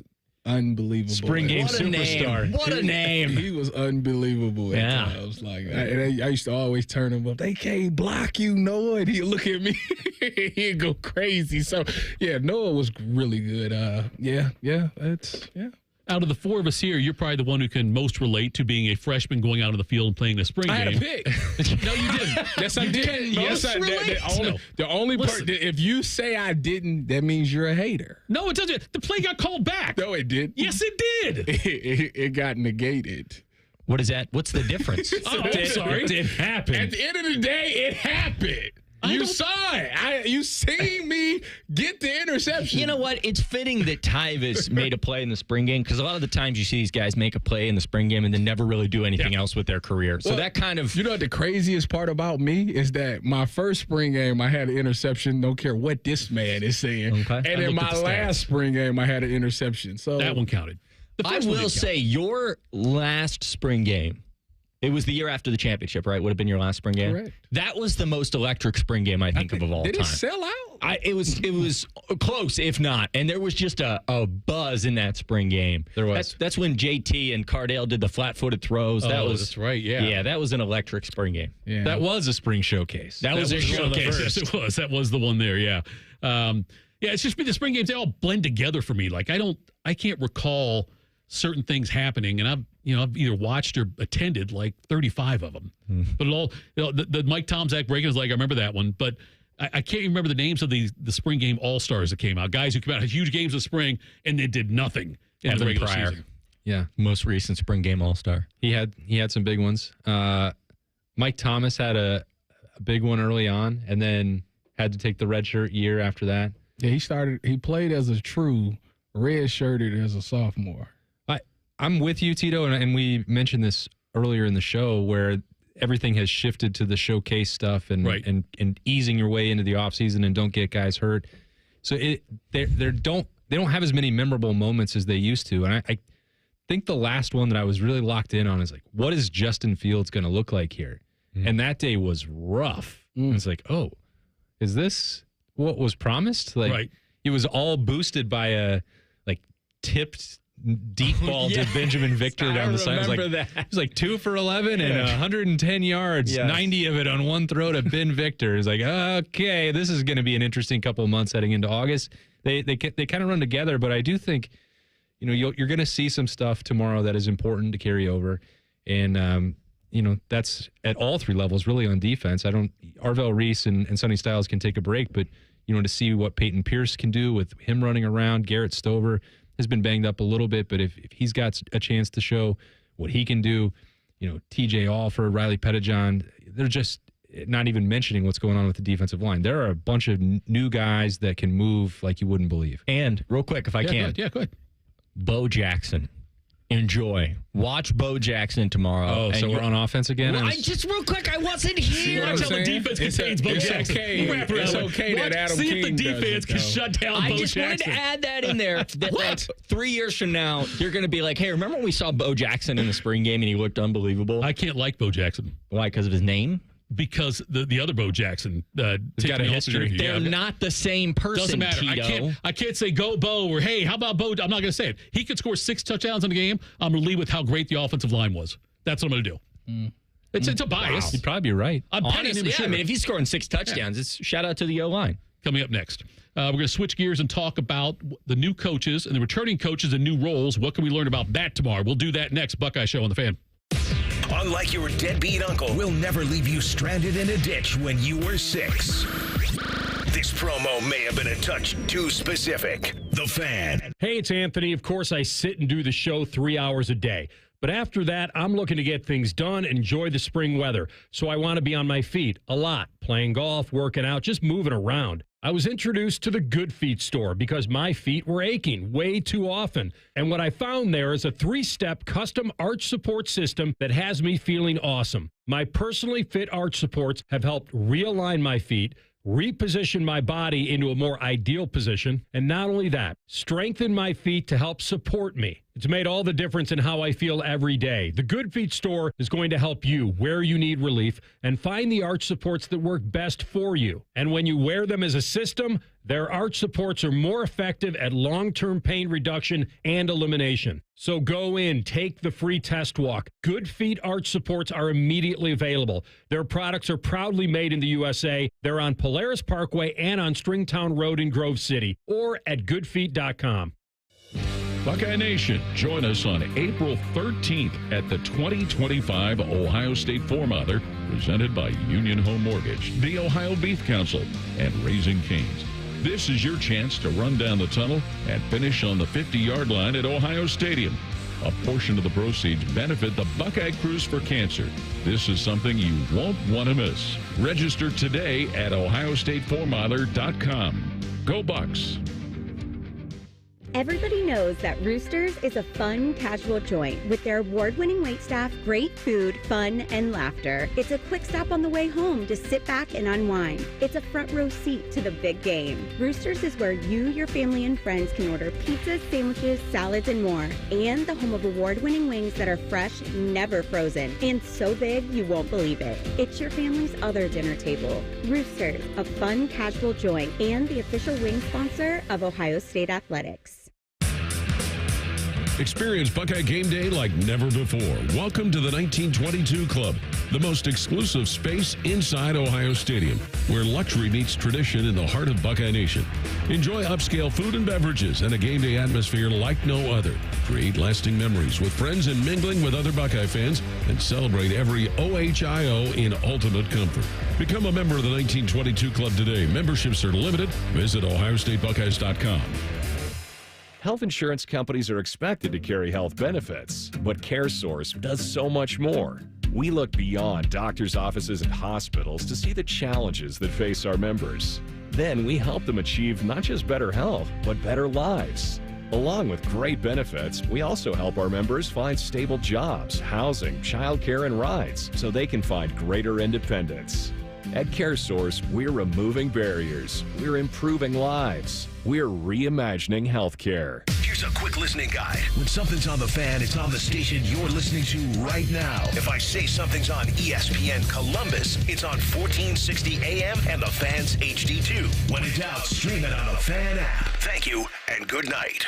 S5: unbelievable.
S4: Spring game superstar.
S21: What a name.
S5: He was unbelievable at times. Like I used to always turn him up. They can't block you, Noah. And he'd look at me. He'd go crazy. So, yeah, Noah was really good.
S3: Out of the four of us here, you're probably the one who can most relate to being a freshman going out on the field and playing a spring game.
S5: I had a pick.
S3: No, you didn't.
S5: Yes, I did. Yes, I did. The only part, if you say I didn't, that means you're a hater.
S3: No, it doesn't. The play got called back.
S5: No, it did.
S3: Yes, it did.
S5: It got negated.
S21: What is that? What's the difference?
S3: I'm sorry.
S4: It happened.
S5: At the end of the day, it happened. You saw it. You seen me get the interception.
S21: You know what? It's fitting that Tyvis made a play in the spring game because a lot of the times you see these guys make a play in the spring game and then never really do anything else with their career. So that kind of...
S5: You know what the craziest part about me is that my first spring game, I had an interception, don't care what this man is saying.
S21: Okay.
S5: And in my last spring game, I had an interception. So
S3: that one counted.
S21: I will say your last spring game, it was the year after the championship, right? Would have been your last spring game?
S5: Correct.
S21: That was the most electric spring game I think of all
S5: Did
S21: time.
S5: it sell out?
S21: It was close, if not. And there was just a buzz in that spring game.
S4: There was.
S21: That's when JT and Cardale did the flat-footed throws.
S3: That's right, yeah.
S21: Yeah, that was an electric spring game.
S5: Yeah.
S4: That was a spring showcase.
S21: That was a showcase.
S3: Yes, it was. That was the one there, yeah. It's just been the spring games, they all blend together for me. Like, I can't recall certain things happening, and I've either watched or attended like 35 of them. But it all, the Mike Tomczak break is like, I remember that one, but I can't remember the names of the spring game all-stars that came out. Guys who came out, had huge games of spring, and they did nothing in the regular season.
S4: Yeah.
S21: Most recent spring game all-star.
S4: He had some big ones. Mike Thomas had a big one early on, and then had to take the redshirt year after that.
S5: Yeah, he played as a true red-shirted as a sophomore.
S4: I'm with you, Tito, and we mentioned this earlier in the show where everything has shifted to the showcase stuff and easing your way into the offseason and don't get guys hurt. So they don't have as many memorable moments as they used to. And I think the last one that I was really locked in on is like, what is Justin Fields going to look like here? And that day was rough. It's like, oh, is this what was promised? Like, it was all boosted by a tipped deep ball to Benjamin Victor down the side. It was like 2 for 11 and 110 yards, 90 of it on one throw to Ben Victor. It's like, okay, this is going to be an interesting couple of months heading into August. They kind of run together, but I do think, you're going to see some stuff tomorrow that is important to carry over, and that's at all three levels, really on defense. Arvell Reese and Sonny Styles can take a break, but to see what Peyton Pierce can do with him running around, Garrett Stover has been banged up a little bit, but if he's got a chance to show what he can do, TJ Alford, Riley Pettijohn, they're just not even mentioning what's going on with the defensive line. There are a bunch of new guys that can move like you wouldn't believe.
S21: And real quick, if I can.
S3: Go ahead.
S21: Bo Jackson. Enjoy. Watch Bo Jackson tomorrow.
S4: Oh, so we're on offense again?
S21: Well, just real quick, I wasn't here.
S3: Until the defense contains Bo Jackson.
S5: It's okay that Adam
S3: See
S5: King
S3: if the defense can shut down Bo Jackson.
S21: I just wanted to add that in there. That like 3 years from now, you're going to be like, hey, remember when we saw Bo Jackson in the spring game and he looked unbelievable?
S3: I can't like Bo Jackson.
S21: Why? Because of his name?
S3: Because the other Bo Jackson got a history.
S21: They're not the same person.
S3: Doesn't matter.
S21: Tito.
S3: I can't say go Bo or hey, how about Bo? I'm not going to say it. He could score 6 touchdowns in a game. I'm going to lead with how great the offensive line was. That's what I'm going to do. It's a bias.
S4: Wow. You'd probably be right.
S3: I'm
S21: Honestly,
S3: him.
S21: I mean, if he's scoring 6 touchdowns, it's shout out to the O-line.
S3: Coming up next, we're going to switch gears and talk about the new coaches and the returning coaches and new roles. What can we learn about that tomorrow? We'll do that next. Buckeye Show on the Fan.
S2: Unlike your deadbeat uncle, we'll never leave you stranded in a ditch when you were 6. This promo may have been a touch too specific. The Fan.
S6: Hey, it's Anthony. Of course, I sit and do the show 3 hours a day. But after that, I'm looking to get things done and enjoy the spring weather. So I want to be on my feet a lot, playing golf, working out, just moving around. I was introduced to the Good Feet store because my feet were aching way too often. And what I found there is a 3-step custom arch support system that has me feeling awesome. My personally fit arch supports have helped realign my feet, reposition my body into a more ideal position, and not only that, strengthen my feet to help support me. It's made all the difference in how I feel every day. The Good Feet store is going to help you where you need relief and find the arch supports that work best for you. And when you wear them as a system, Their arch supports are more effective at long-term pain reduction and elimination. So go in, take the free test walk. Good Feet arch supports are immediately available. Their products are proudly made in the USA. They're on Polaris Parkway and on Stringtown Road in Grove City, or at goodfeet.com.
S1: Buckeye Nation, join us on April 13th at the 2025 Ohio State Four-Mother, presented by Union Home Mortgage, the Ohio Beef Council, and Raising Cane's. This is your chance to run down the tunnel and finish on the 50-yard line at Ohio Stadium. A portion of the proceeds benefit the Buckeye Cruise for Cancer. This is something you won't want to miss. Register today at ohiostatefourmiler.com. Go Bucks!
S9: Everybody knows that Roosters is a fun, casual joint with their award-winning waitstaff, great food, fun, and laughter. It's a quick stop on the way home to sit back and unwind. It's a front row seat to the big game. Roosters is where you, your family, and friends can order pizzas, sandwiches, salads, and more. And the home of award-winning wings that are fresh, never frozen, and so big you won't believe it. It's your family's other dinner table. Roosters, a fun, casual joint, and the official wing sponsor of Ohio State Athletics.
S1: Experience Buckeye game day like never before. Welcome to the 1922 Club, the most exclusive space inside Ohio Stadium, where luxury meets tradition in the heart of Buckeye Nation. Enjoy upscale food and beverages and a game day atmosphere like no other. Create lasting memories with friends and mingling with other Buckeye fans, and celebrate every OHIO in ultimate comfort. Become a member of the 1922 Club today. Memberships are limited. Visit ohiostatebuckeyes.com.
S12: Health insurance companies are expected to carry health benefits, but CareSource does so much more. We look beyond doctors' offices and hospitals to see the challenges that face our members. Then we help them achieve not just better health, but better lives. Along with great benefits, we also help our members find stable jobs, housing, childcare, and rides so they can find greater independence. At CareSource, we're removing barriers. We're improving lives. We're reimagining healthcare.
S2: Here's a quick listening guide. When something's on the fan, it's on the station you're listening to right now. If I say something's on ESPN Columbus, it's on 1460 AM and the Fan's HD2. When in doubt, stream it on the Fan app. Thank you and good night.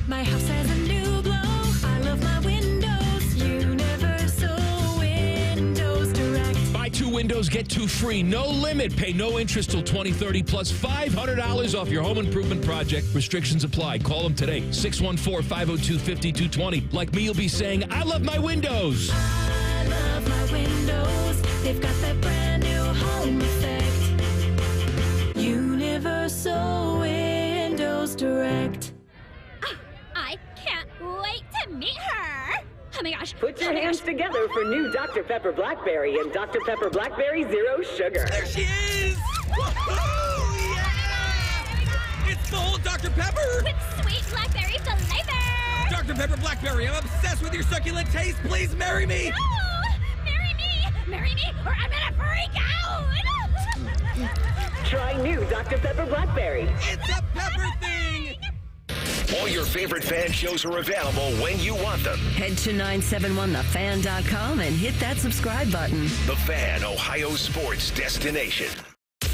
S7: My house has a new glow. I love my windows. Universal Windows Direct.
S3: Buy 2 windows, get 2 free. No limit. Pay no interest till 2030 plus $500 off your home improvement project. Restrictions apply. Call them today. 614-502-5220. Like me, you'll be saying, I love my windows.
S7: I love my windows. They've got that brand new home effect. Universal Windows Direct.
S8: I can't wait to meet her. Oh my gosh.
S11: Put your hands together for new Dr. Pepper Blackberry and Dr. Pepper Blackberry Zero Sugar.
S24: There she is! Woohoo! Yeah! It's full Dr. Pepper!
S8: With sweet blackberry flavor!
S24: Dr. Pepper Blackberry, I'm obsessed with your succulent taste. Please marry me!
S8: No! Marry me! Marry me, or I'm gonna freak out!
S11: Try new Dr. Pepper Blackberry.
S24: It's a pepper thing!
S2: All your favorite fan shows are available when you want them.
S10: Head to 971thefan.com and hit that subscribe button.
S2: The Fan, Ohio sports destination.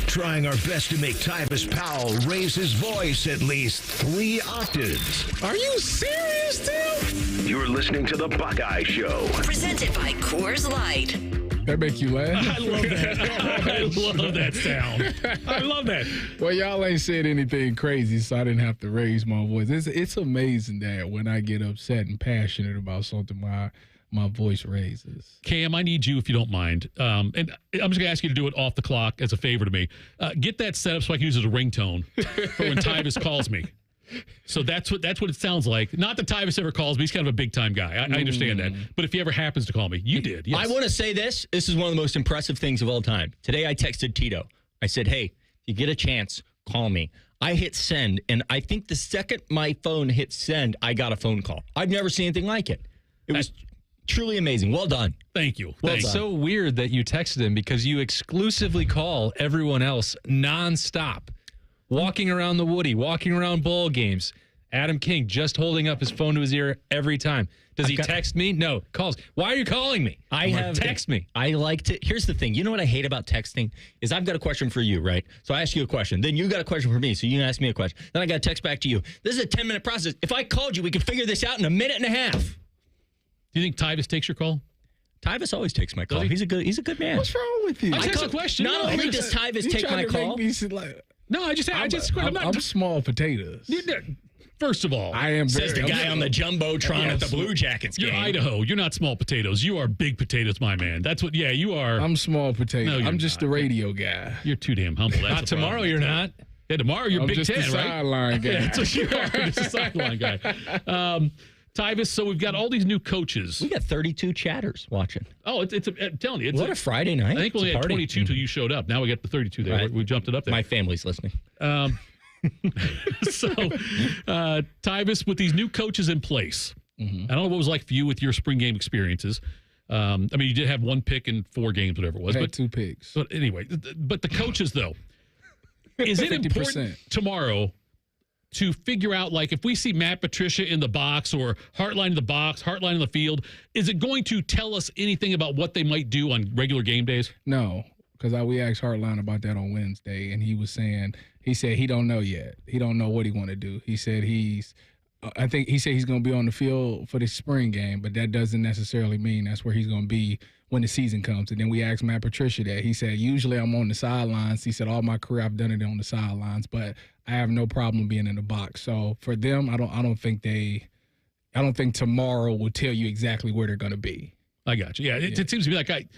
S2: Trying our best to make Tyvus Powell raise his voice at least 3 octaves.
S5: Are you serious, Tim?
S2: You're listening to The Buckeye Show.
S10: Presented by Coors Light.
S5: That make you laugh?
S3: I love that. I love that sound. I love that.
S5: Well, y'all ain't said anything crazy, so I didn't have to raise my voice. It's amazing that when I get upset and passionate about something, my voice raises.
S3: Cam, I need you, if you don't mind. And I'm just going to ask you to do it off the clock as a favor to me. Get that set up so I can use it as a ringtone for when Tyvus calls me. So that's what it sounds like. Not that Tyvus ever calls me. He's kind of a big-time guy. I understand that. But if he ever happens to call me, you did. Yes.
S21: I want to say this. This is one of the most impressive things of all time. Today I texted Tito. I said, hey, if you get a chance, call me. I hit send, and I think the second my phone hit send, I got a phone call. I've never seen anything like it. It was truly amazing. Well done.
S3: Thank you.
S4: Well, it's so weird that you texted him because you exclusively call everyone else nonstop. Walking around the Woody, walking around bowl games. Adam King just holding up his phone to his ear every time. Does he text me? No. Calls. Why are you calling me? Text me.
S21: I like to. Here's the thing. You know what I hate about texting is I've got a question for you, right? So I ask you a question. Then you got a question for me. So you ask me a question. Then I got to text back to you. This is a 10-minute process. If I called you, we could figure this out in a minute and a half.
S3: Do you think Tyvus takes your call?
S21: Tyvus always takes my call. He's a good man.
S5: What's wrong with you?
S3: I just asked a question.
S21: Not only does Tyvus take my call.
S3: No,
S5: I'm small potatoes.
S3: First of all,
S5: I am.
S21: Says the guy on the jumbotron at the Blue Jackets game.
S3: You're Idaho. You're not small potatoes. You are big potatoes, my man. That's what. Yeah, you are.
S5: I'm small potato.
S3: No,
S5: I'm just the radio guy.
S3: You're too damn humble. That's
S4: not tomorrow.
S3: Problem.
S4: You're not.
S3: Yeah, tomorrow you're
S5: I'm
S3: Big
S5: just
S3: Ten,
S5: the
S3: right?
S5: Sideline guy.
S3: That's what you are. Just a sideline guy. Tyvus, so we've got all these new coaches.
S21: We got 32 chatters watching.
S3: Oh, I'm telling you. It's
S21: what a Friday night.
S3: I think we only had 22 till you showed up. Now we got the 32 there.
S21: Right.
S3: We jumped it up there.
S21: My family's listening.
S3: So, Tyvus, with these new coaches in place, I don't know what it was like for you with your spring game experiences. I mean, you did have one pick in 4 games, whatever it was.
S5: I had
S3: but
S5: 2 picks.
S3: But anyway, but the coaches, though, is it
S5: 50%.
S3: important tomorrow to figure out, like, if we see Matt Patricia in the box or Hartline in the box, Hartline in the field, is it going to tell us anything about what they might do on regular game days?
S5: No, because we asked Hartline about that on Wednesday, and he said he don't know yet. He don't know what he want to do. He said he's going to be on the field for the spring game, but that doesn't necessarily mean that's where he's going to be when the season comes. And then we asked Matt Patricia that. He said, usually I'm on the sidelines. He said, all my career I've done it on the sidelines, but I have no problem being in the box. So for them, I don't think tomorrow will tell you exactly where they're going to be.
S3: I got you. Yeah, it seems to me like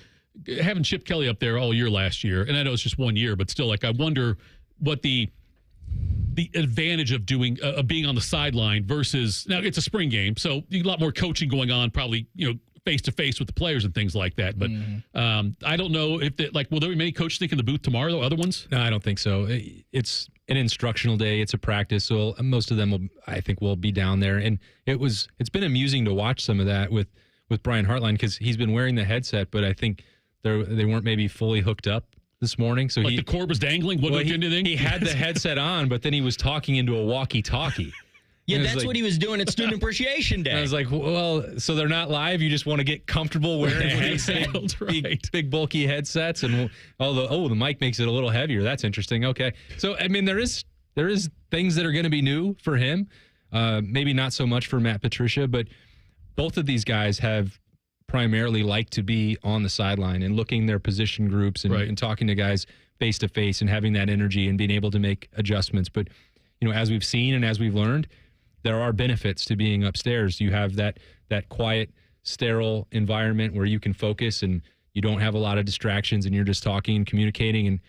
S3: having Chip Kelly up there all year last year, and I know it's just 1 year, but still, like, I wonder what the advantage of doing being on the sideline versus now it's a spring game, so you get a lot more coaching going on, probably face to face with the players and things like that. But I don't know if will there be many coaches think in the booth tomorrow? Though other ones?
S4: No, I don't think so. It's an instructional day. It's a practice, so most of them will be down there. And it's been amusing to watch some of that with Brian Hartline because he's been wearing the headset, but I think they weren't maybe fully hooked up this morning. So
S3: the cord was dangling, wasn't hooked into anything?
S4: He had the headset on, but then he was talking into a walkie-talkie.
S21: Yeah, that's what he was doing at Student Appreciation Day.
S4: I was like, well, so they're not live? You just want to get comfortable wearing these big bulky headsets, and the mic makes it a little heavier. That's interesting. Okay, so I mean, there is things that are going to be new for him. Maybe not so much for Matt Patricia, but both of these guys have primarily liked to be on the sideline and looking their position groups and talking to guys face to face and having that energy and being able to make adjustments. But as we've seen and as we've learned, there are benefits to being upstairs. You have that quiet, sterile environment where you can focus and you don't have a lot of distractions and you're just talking and communicating. And,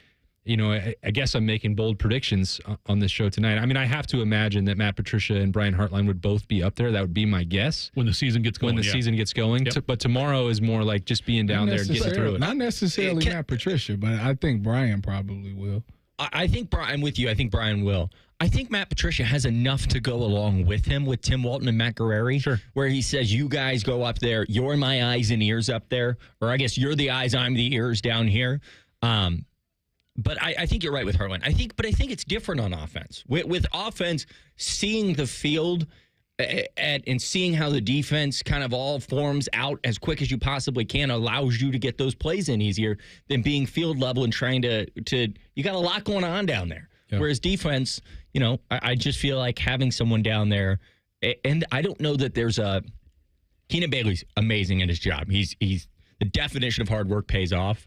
S4: I guess I'm making bold predictions on this show tonight. I mean, I have to imagine that Matt Patricia and Brian Hartline would both be up there. That would be my guess.
S3: When the season gets going.
S4: Season gets going.
S3: Yep.
S4: But tomorrow is more like just being down there and getting through it.
S5: Not necessarily Matt Patricia, but I think Brian probably will.
S21: I think I'm with you. I think Brian will. I think Matt Patricia has enough to go along with him with Tim Walton and Matt Guerrieri.
S4: Sure.
S21: Where he says, you guys go up there. You're my eyes and ears up there. Or I guess you're the eyes, I'm the ears down here. But I think you're right with Hartline. I think it's different on offense. With offense, seeing the field and seeing how the defense kind of all forms out as quick as you possibly can allows you to get those plays in easier than being field level and trying to you got a lot going on down there. Yeah. Whereas defense, I just feel like having someone down there, and I don't know that there's Keenan Bailey's amazing at his job. He's the definition of hard work pays off.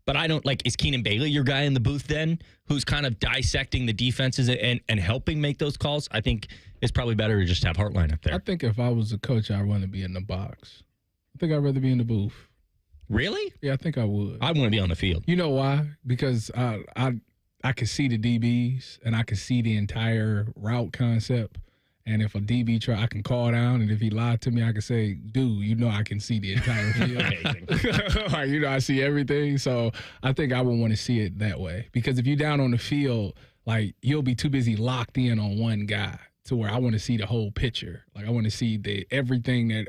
S21: But I don't is Keenan Bailey your guy in the booth then, who's kind of dissecting the defenses and helping make those calls? I think it's probably better to just have Hartline up there.
S5: I think if I was a coach, I'd want to be in the box. I think I'd rather be in the booth.
S21: Really?
S5: Yeah, I think I would.
S21: I want to be on the field.
S5: You know why? Because I could see the DBs and I could see the entire route concept. And if a DB I can call down, and if he lied to me, I can say, dude, I can see the entire field. I see everything. So I think I would want to see it that way. Because if you're down on the field, you'll be too busy locked in on one guy to where I want to see the whole picture. I want to see everything that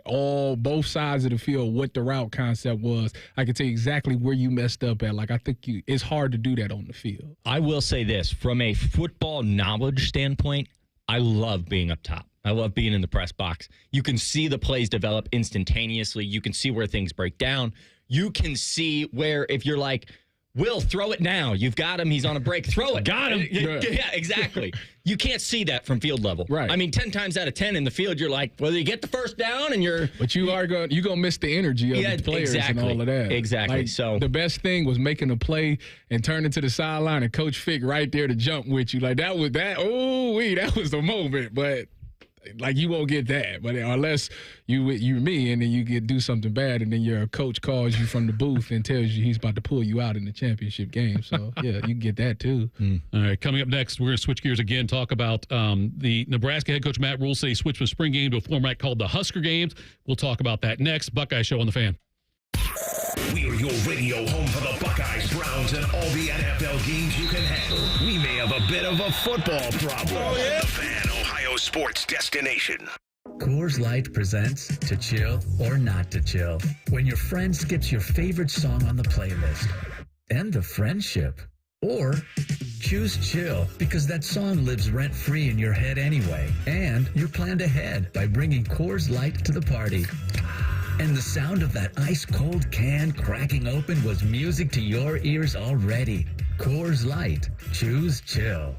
S5: both sides of the field, what the route concept was. I can tell you exactly where you messed up at. I think it's hard to do that on the field.
S21: I will say this, from a football knowledge standpoint, I love being up top. I love being in the press box. You can see the plays develop instantaneously. You can see where things break down. You can see where, if you're like, Will, throw it now. You've got him. He's on a break. Throw it.
S3: Got him.
S21: Yeah, exactly. You can't see that from field level.
S5: Right.
S21: I mean, 10 times out of 10 in the field, you're like, well, you get the first down and you're.
S5: But you're gonna miss the energy of the players and all of that.
S21: Exactly.
S5: Like,
S21: so
S5: the best thing was making a play and turning to the sideline and Coach Fick right there to jump with you. Like that was the moment. But like you won't get that. But unless you me and then you do something bad and then your coach calls you from the booth and tells you he's about to pull you out in the championship game. So yeah, you can get that too.
S3: All right, coming up next, we're going to switch gears again, talk about the Nebraska head coach Matt Rule said he switched from spring game to a format called the Husker Games. We'll talk about that next. Buckeye Show on the Fan.
S2: We're your radio home for the Buckeyes, Browns, and all the NFL games you can handle. We may have a bit of a football problem. Oh, yeah? The Fan, Ohio sports destination.
S14: Coors Light presents To Chill or Not to Chill. When your friend skips your favorite song on the playlist. End the friendship. Or choose chill because that song lives rent-free in your head anyway. And you're planned ahead by bringing Coors Light to the party. And the sound of that ice-cold can cracking open was music to your ears already. Coors Light. Choose chill.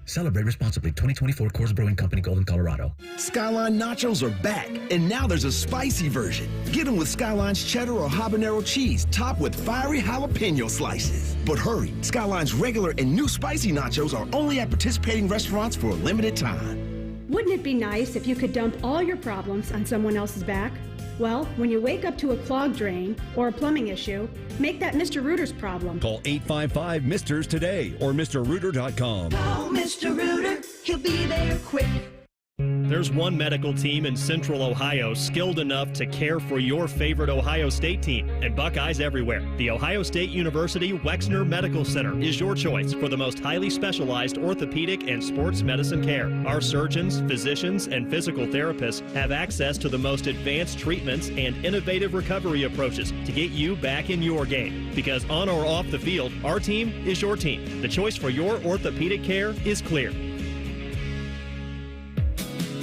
S14: Celebrate responsibly. 2024 Coors Brewing Company, Golden, Colorado.
S15: Skyline nachos are back, and now there's a spicy version. Get them with Skyline's cheddar or habanero cheese, topped with fiery jalapeno slices. But hurry, Skyline's regular and new spicy nachos are only at participating restaurants for a limited time.
S18: Wouldn't it be nice if you could dump all your problems on someone else's back? Well, when you wake up to a clogged drain or a plumbing issue, make that Mr. Rooter's problem.
S19: Call 855-MISTERS today or MrRooter.com.
S7: Call Mr. Rooter, he'll be there quick.
S16: There's one medical team in Central Ohio skilled enough to care for your favorite Ohio State team, and Buckeyes everywhere. The Ohio State University Wexner Medical Center is your choice for the most highly specialized orthopedic and sports medicine care. Our surgeons, physicians, and physical therapists have access to the most advanced treatments and innovative recovery approaches to get you back in your game. Because on or off the field, our team is your team. The choice for your orthopedic care is clear.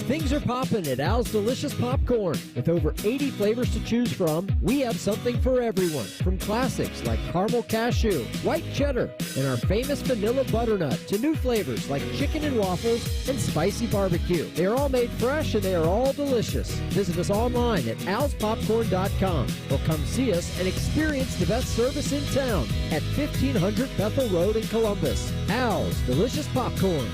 S17: Things are popping at Al's Delicious Popcorn. With over 80 flavors to choose from, we have something for everyone. From classics like caramel cashew, white cheddar, and our famous vanilla butternut to new flavors like chicken and waffles and spicy barbecue. They are all made fresh and they are all delicious. Visit us online at alspopcorn.com or come see us and experience the best service in town at 1500 Bethel Road in Columbus. Al's Delicious Popcorn.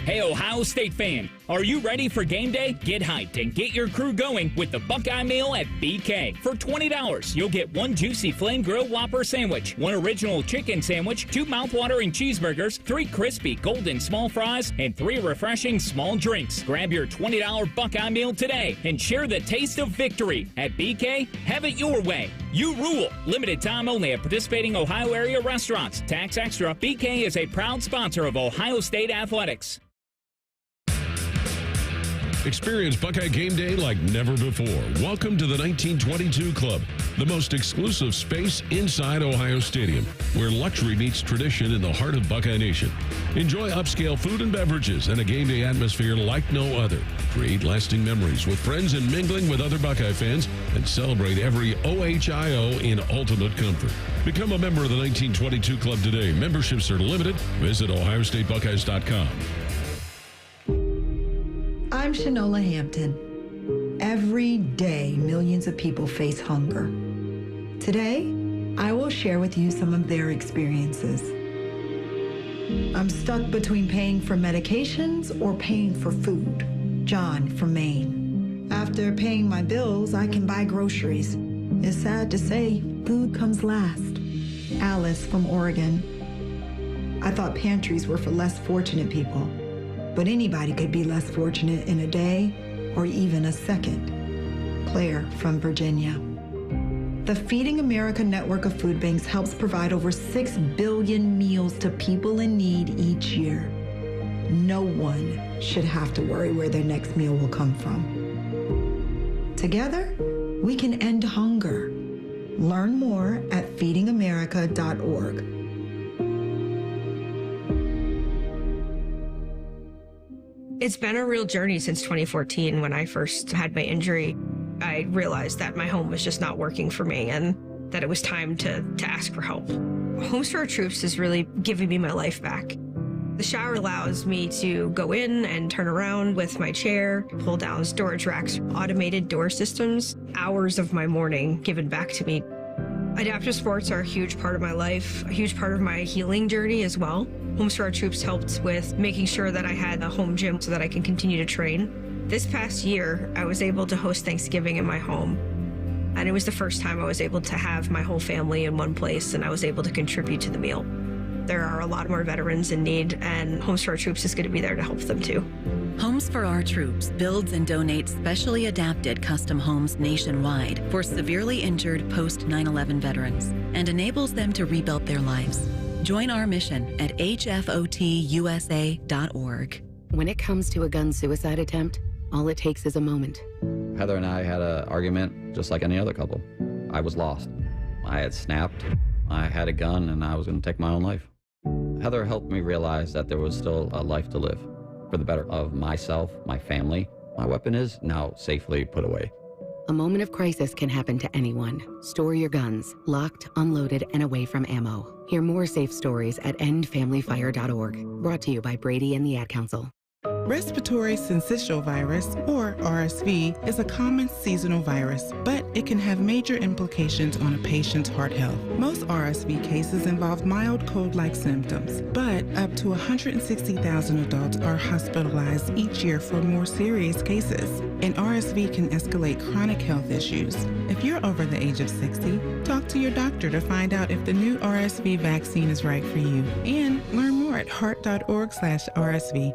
S25: Hey, Ohio State fan, are you ready for game day? Get hyped and get your crew going with the Buckeye Meal at BK. For $20, you'll get one juicy flame grilled Whopper sandwich, one original chicken sandwich, 2 mouthwatering cheeseburgers, 3 crispy golden small fries, and 3 refreshing small drinks. Grab your $20 Buckeye Meal today and share the taste of victory. At BK, have it your way. You rule. Limited time only at participating Ohio area restaurants. Tax extra. BK is a proud sponsor of Ohio State Athletics.
S1: Experience Buckeye game day like never before. Welcome to the 1922 Club, the most exclusive space inside Ohio Stadium, where luxury meets tradition in the heart of Buckeye Nation. Enjoy upscale food and beverages and a game day atmosphere like no other. Create lasting memories with friends and mingling with other Buckeye fans, and celebrate every OHIO in ultimate comfort. Become a member of the 1922 Club today. Memberships are limited. Visit OhioStateBuckeyes.com.
S26: I'm Shanola Hampton. Every day, millions of people face hunger. Today, I will share with you some of their experiences. I'm stuck between paying for medications or paying for food. John from Maine. After paying my bills, I can buy groceries. It's sad to say, food comes last. Alice from Oregon. I thought pantries were for less fortunate people. But anybody could be less fortunate in a day or even a second. Claire from Virginia. The Feeding America network of food banks helps provide over 6 billion meals to people in need each year. No one should have to worry where their next meal will come from. Together, we can end hunger. Learn more at feedingamerica.org.
S6: It's been a real journey since 2014. When I first had my injury, I realized that my home was just not working for me and that it was time to ask for help. Homes for Our Troops is really giving me my life back. The shower allows me to go in and turn around with my chair, pull down storage racks, automated door systems, hours of my morning given back to me. Adaptive sports are a huge part of my life, a huge part of my healing journey as well. Homes for Our Troops helped with making sure that I had a home gym so that I can continue to train. This past year, I was able to host Thanksgiving in my home. And it was the first time I was able to have my whole family in one place, and I was able to contribute to the meal. There are a lot more veterans in need, and Homes for Our Troops is going to be there to help them too.
S9: Homes for Our Troops builds and donates specially adapted custom homes nationwide for severely injured post 9/11 veterans and enables them to rebuild their lives. Join our mission at hfotusa.org.
S13: When it comes to a gun suicide attempt, all it takes is a moment.
S20: Heather and I had an argument just like any other couple. I was lost. I had snapped. I had a gun and I was going to take my own life. Heather helped me realize that there was still a life to live for the better of myself, my family. My weapon is now safely put away.
S13: A moment of crisis can happen to anyone. Store your guns, locked, unloaded, and away from ammo. Hear more safe stories at endfamilyfire.org. Brought to you by Brady and the Ad Council.
S22: Respiratory syncytial virus, or RSV, is a common seasonal virus, but it can have major implications on a patient's heart health. Most RSV cases involve mild cold-like symptoms, but up to 160,000 adults are hospitalized each year for more serious cases, and RSV can escalate chronic health issues. If you're over the age of 60, talk to your doctor to find out if the new RSV vaccine is right for you, and learn more at heart.org/RSV.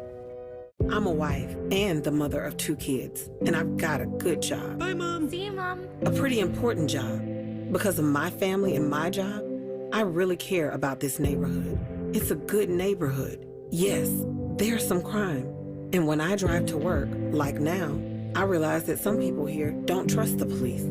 S23: I'm a wife and the mother of 2 kids, and I've got a good job.
S8: Bye, Mom. See you, Mom.
S23: A pretty important job. Because of my family and my job, I really care about this neighborhood. It's a good neighborhood. Yes, there's some crime. And when I drive to work, like now, I realize that some people here don't trust the police.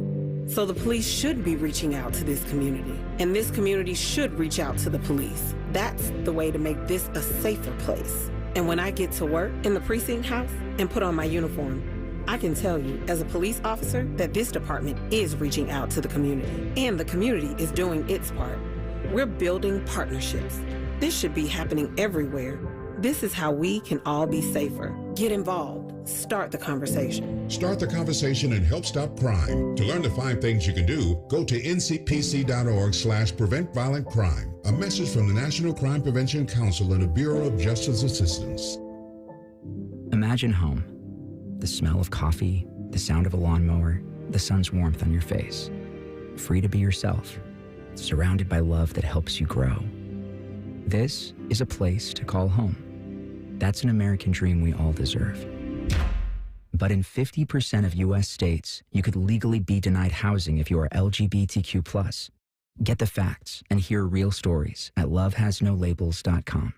S23: So the police should be reaching out to this community, and this community should reach out to the police. That's the way to make this a safer place. And when I get to work in the precinct house and put on my uniform, I can tell you as a police officer that this department is reaching out to the community, and the community is doing its part. We're building partnerships. This should be happening everywhere. This is how we can all be safer. Get involved. Start the conversation.
S27: Start the conversation and help stop crime. To learn the 5 things you can do, go to ncpc.org/prevent violent crime. A message from the National Crime Prevention Council and the Bureau of Justice Assistance.
S28: Imagine home. The smell of coffee, the sound of a lawnmower, the sun's warmth on your face. Free to be yourself, surrounded by love that helps you grow. This is a place to call home. That's an American dream we all deserve. But in 50% of U.S. states, you could legally be denied housing if you are LGBTQ+. Get the facts and hear real stories at lovehasnolabels.com.